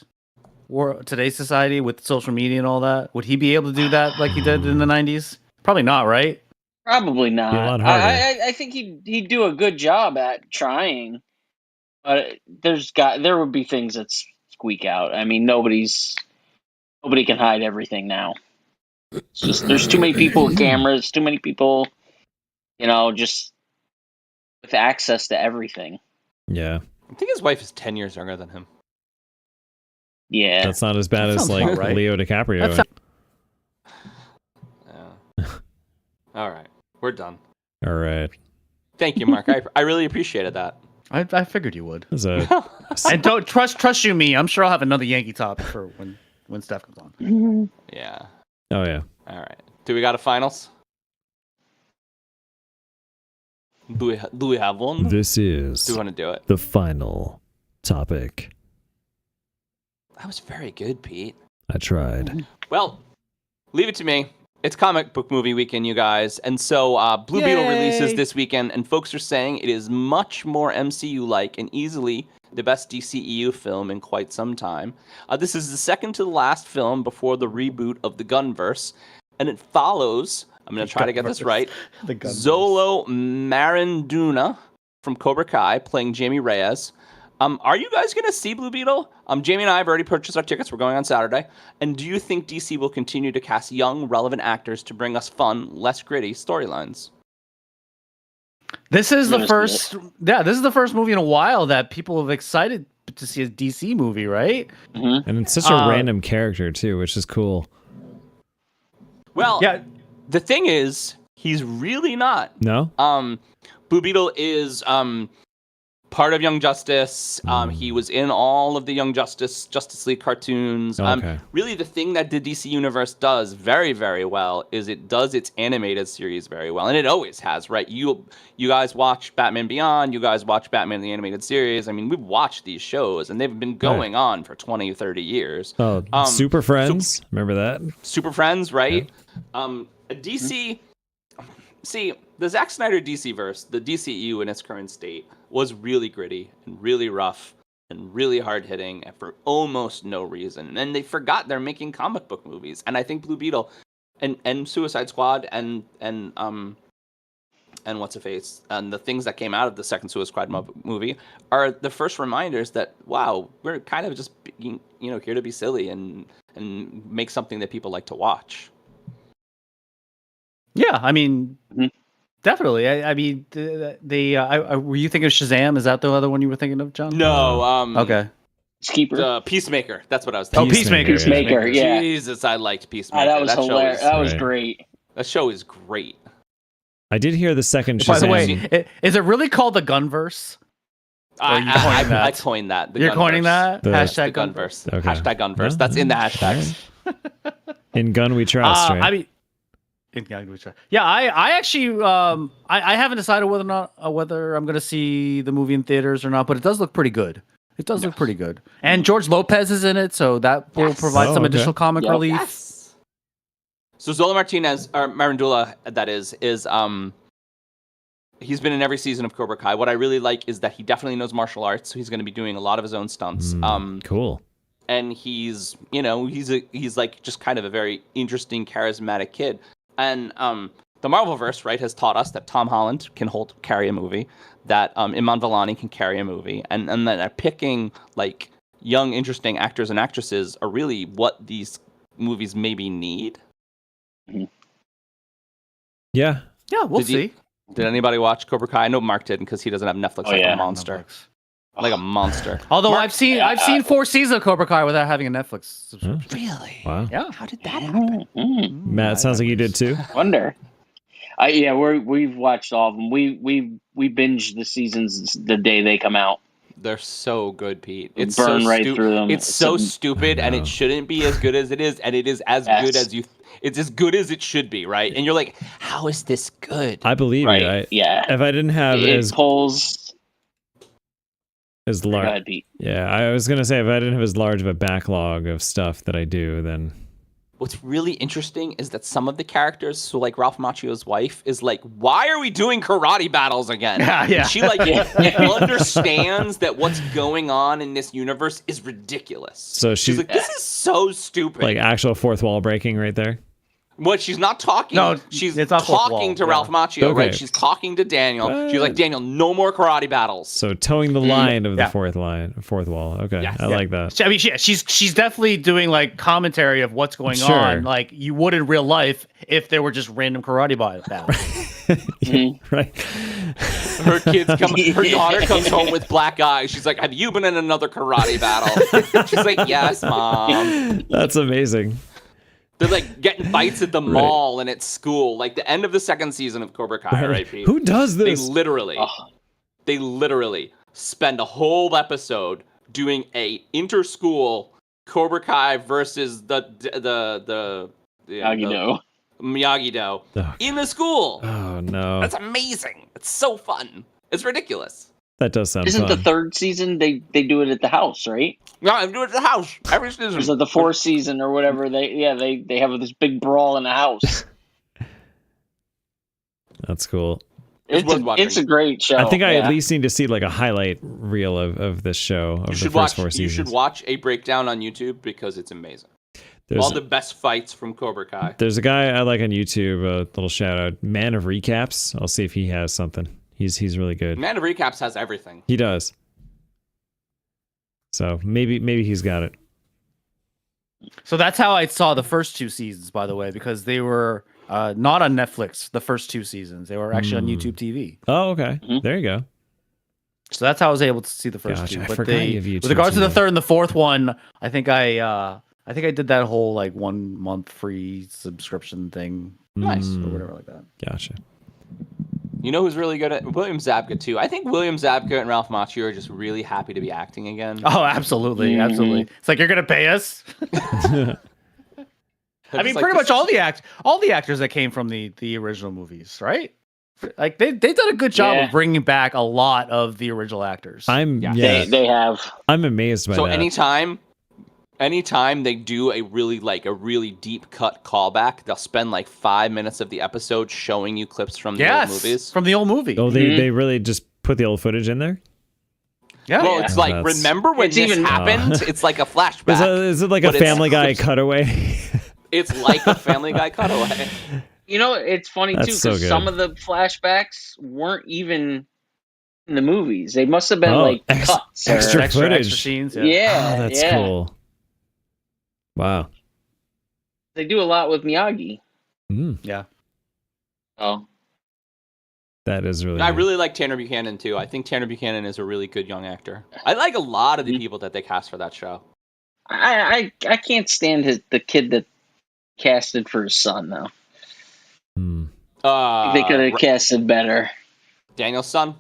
society with social media and all that? Would he be able to do that like he did in the 90s? Probably not, right? Probably Be a lot not. harder. I think he'd do a good job at trying, but there would be things that squeak out. I mean, nobody can hide everything now. It's just there's too many people with cameras, too many people, just with access to everything. Yeah. I think his wife is 10 years younger than him. Yeah, That's not as bad That as sounds like about right. Leo DiCaprio. That's Yeah. All right, we're done. All right. Thank you, Mark. I really appreciated that. I figured you would. That's a And don't trust you me. I'm sure I'll have another Yankee topic for when Steph comes on. Yeah. oh yeah. All right. Do we got a finals? Do we have one? This is Do you want to do it? the final topic. That was very good, Pete. I tried. Well, leave it to me. It's comic book movie weekend, you guys. And so Blue Beetle Yay! releases this weekend, and folks are saying it is much more MCU-like and easily the best DCEU film in quite some time. This is the second to the last film before the reboot of the Gunverse, and it follows, I'm going to try to get this right, The gun. Zolo Maranduna from Cobra Kai playing Jamie Reyes. Are you guys going to see Blue Beetle? Jamie and I have already purchased our tickets. We're going on Saturday. And do you think DC will continue to cast young, relevant actors to bring us fun, less gritty storylines? This is the Yes, first. Yeah, this is the first movie in a while that people have excited to see a DC movie, right? Mm-hmm. And it's such a random character too, which is cool. Well, Yeah. the thing is, he's really not. No? Blue Beetle is part of Young Justice. He was in all of the Young Justice League cartoons. Okay. Really, the thing that the DC Universe does very, very well is it does its animated series very well, and it always has, right? You guys watch Batman Beyond. You guys watch Batman the Animated Series. I mean, we've watched these shows, and they've been going on for 20, 30 years. Oh, Super Friends. Remember that? Super Friends, right? DC. See, the Zack Snyder DC verse, the DCU in its current state, was really gritty and really rough and really hard hitting and for almost no reason. And they forgot they're making comic book movies. And I think Blue Beetle and Suicide Squad and what's a face and the things that came out of the second Suicide Squad movie are the first reminders that wow, we're kind of just being, here to be silly and make something that people like to watch. Yeah, I mean, definitely. I mean, were you thinking of Shazam? Is that the other one you were thinking of, John? No. Okay. Keeper. Peacemaker. That's what I was thinking. Peacemaker, yeah. Jesus, I liked Peacemaker. That was hilarious. That was right. great. That show is great. I did hear the second Shazam. By the way, is it really called the Gunverse? Or you coined that? I coined that. You're coining that? The Hashtag Gunverse. Okay. Hashtag Gunverse. Huh? That's in the hashtags. In Gun We Trust, right? I mean, yeah, I actually I haven't decided whether I'm going to see the movie in theaters or not, but it does look pretty good. It does look pretty good, and George Lopez is in it, so that will provide some additional comic relief. Yes. So Zola Martinez, or Marandula, that is he's been in every season of Cobra Kai. What I really like is that he definitely knows martial arts, so he's going to be doing a lot of his own stunts. Cool. And he's like just kind of a very interesting, charismatic kid. And the Marvelverse, right, has taught us that Tom Holland can carry a movie, that Iman Vellani can carry a movie, and that picking like young, interesting actors and actresses are really what these movies maybe need. Yeah. Yeah, we'll see. Did anybody watch Cobra Kai? I know Mark didn't because he doesn't have Netflix a monster. Like a monster. Although Mark, I've seen 4 seasons of Cobra Kai without having a Netflix subscription. Really? Wow. Yeah. How did that happen? Matt, sounds like you did too. Wonder. We've watched all of them. We binge the seasons the day they come out. They're so good, Pete. It's Burn so right through them. It's so stupid, and it shouldn't be as good as it is, and it is as good as you. It's as good as it should be, right? And you're like, how is this good? I believe Right? you. If I didn't have it pulls as large, Go ahead, Pete. yeah, I was gonna say if I didn't have as large of a backlog of stuff that I do, then What's really interesting is that some of the characters, so like Ralph Macchio's wife, is like, why are we doing karate battles again? Yeah. And she like understands that what's going on in this universe is ridiculous. So she's like, this is so stupid. like actual fourth wall breaking right there. What she's not talking. No, she's it's not fourth talking wall, to yeah. Ralph Macchio, Okay. right? She's talking to Daniel. She's like, Daniel, no more karate battles. So towing the line of the Yeah. fourth wall. Okay, Yes. I like that. I mean, she's definitely doing like commentary of what's going Sure. on, like you would in real life if there were just random karate battles. Right. Her her daughter comes home with black eyes. She's like, have you been in another karate battle? She's like, yes, Mom. That's amazing. They're like getting fights at the mall and at school. Like the end of the second season of Cobra Kai, right, Pete? Who does They this? literally spend a whole episode doing a interschool Cobra Kai versus the Miyagi-Do Oh. in the school. Oh no, That's amazing. It's so fun. It's ridiculous. that does sound Isn't fun. the third season they do it at the house, right? Yeah, I do it at the house every Or season. is it the fourth season or whatever? They have this big brawl in the house. That's cool. It's worth watching. It's a great show. I think I yeah. at least need to see like a highlight reel of this show of You the should first watch. 4 You seasons. should watch a breakdown on YouTube because it's amazing. There's, All the best fights from Cobra Kai. there's a guy I like on YouTube. A little shout out, Man of Recaps. I'll see if he has something. He's really good. Man of Recaps has everything. He does. So maybe he's got it. So that's how I saw the first 2 seasons, by the way, because they were not on Netflix. The first 2 seasons, they were actually on YouTube TV. Oh, okay. Mhm. There you go. So that's how I was able to see the first Gotcha, 2. I But forgot you have YouTube with regards to the TV. third and the fourth one, I think I did that whole like 1 month free subscription thing Nice. or Mm, whatever like that. Gotcha. You know who's really good at William Zabka too? I think William Zabka and Ralph Macchio are just really happy to be acting again. Oh, absolutely, Mhm. absolutely. It's like you're gonna pay us. I mean, pretty much all the actors that came from the original movies, right? Like they've done a good job Yeah. of bringing back a lot of the original actors. Yeah. They have. I'm amazed by So that. anytime they do a really deep cut callback, they'll spend like 5 minutes of the episode showing you clips from the old movies. from the old movie. Oh, they really just put the old footage in there? Yeah, Well, Yeah. it's like, That's- remember when It's this even- happened? It's like a flashback. Is it like a but it's Family Guy clips- cutaway? It's like a Family Guy cutaway. You know, it's funny That's too so because good. some of the flashbacks weren't even in the movies. They must have been like cuts. or- extra footage. extra scenes. Yeah, Oh, that's yeah. cool. Wow. They do a lot with Miyagi. Mm, Yeah. Oh, that is really I good. really like Tanner Buchanan too. I think Tanner Buchanan is a really good young actor. I like a lot of the people that they cast for that show. I can't stand the kid that casted for his son though. Mm. They could have casted better. Daniel's son.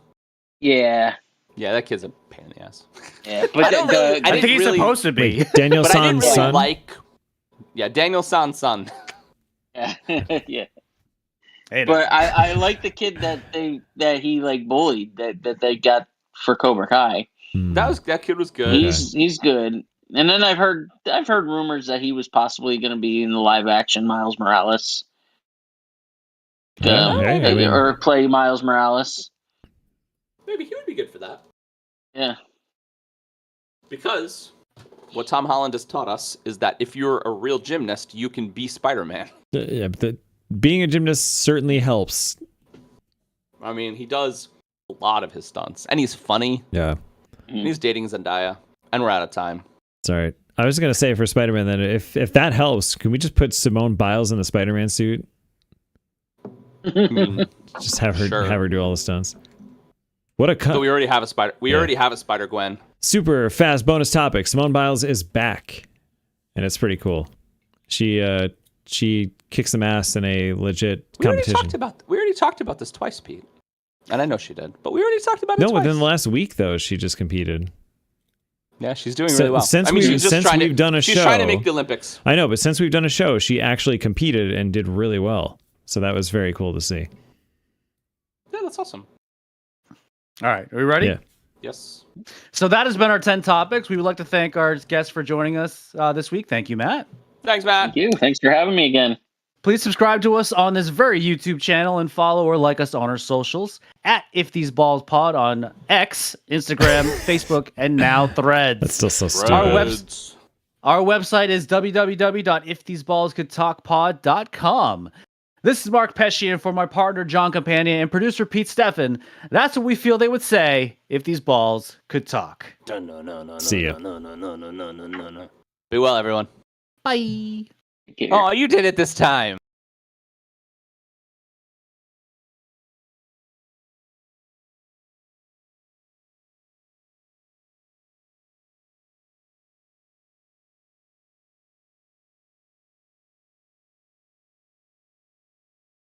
Yeah, Yeah, that kid's a pain in the ass. yeah. But I don't the, really- the, I didn't think he's really- supposed to be. Wait, Daniel But I didn't San's really son? like. Yeah, Daniel San's son. yeah. Hey, But I like the kid that he like bullied that they got for Cobra Kai. Mm. That kid was good. He's good. And then I've heard rumors that he was possibly going to be in the live action Miles Morales. Yeah, hey, I mean- Or play Miles Morales. Maybe he would be good for that. Yeah. Because what Tom Holland has taught us is that if you're a real gymnast, you can be Spider-Man. Yeah, but being a gymnast certainly helps. I mean, he does a lot of his stunts, and he's funny. Yeah. And he's dating Zendaya, and we're out of time. It's all right. I was gonna say for Spider-Man then, if that helps, can we just put Simone Biles in the Spider-Man suit? I mean, Just have her Sure. have her do all the stunts. What a cut! so we already have a Spider. We Yeah. already have a Spider Gwen. Super fast bonus topic. Simone Biles is back, and it's pretty cool. She kicks some ass in a legit We already competition. talked about this twice, Pete. And I know she did, but we already talked about it No, twice. within the last week though, she just competed. Yeah, she's doing really well. Since I mean, we've- she's just since trying we've to, done a she's trying to show- make the Olympics. I know, but since we've done a show, she actually competed and did really well. So that was very cool to see. Yeah, that's awesome. All right, are we ready? Yeah. Yes. So that has been our 10 topics. We would like to thank our guests for joining us this week. Thank you, Matt. Thanks, Matt. Thank you. Thanks for having me again. Please subscribe to us on this very YouTube channel and follow or like us on our socials at If These Balls Pod on X, Instagram, Facebook, and now Threads. That's still so stupid. Our web- Reds. Our website is www.iftheseballscouldtalkpod.com. This is Mark Pesci, and for my partner John Companion and producer Pete Steffen, that's what we feel they would say if these balls could talk. See ya. Be well, everyone. Bye. Here. Oh, you did it this time.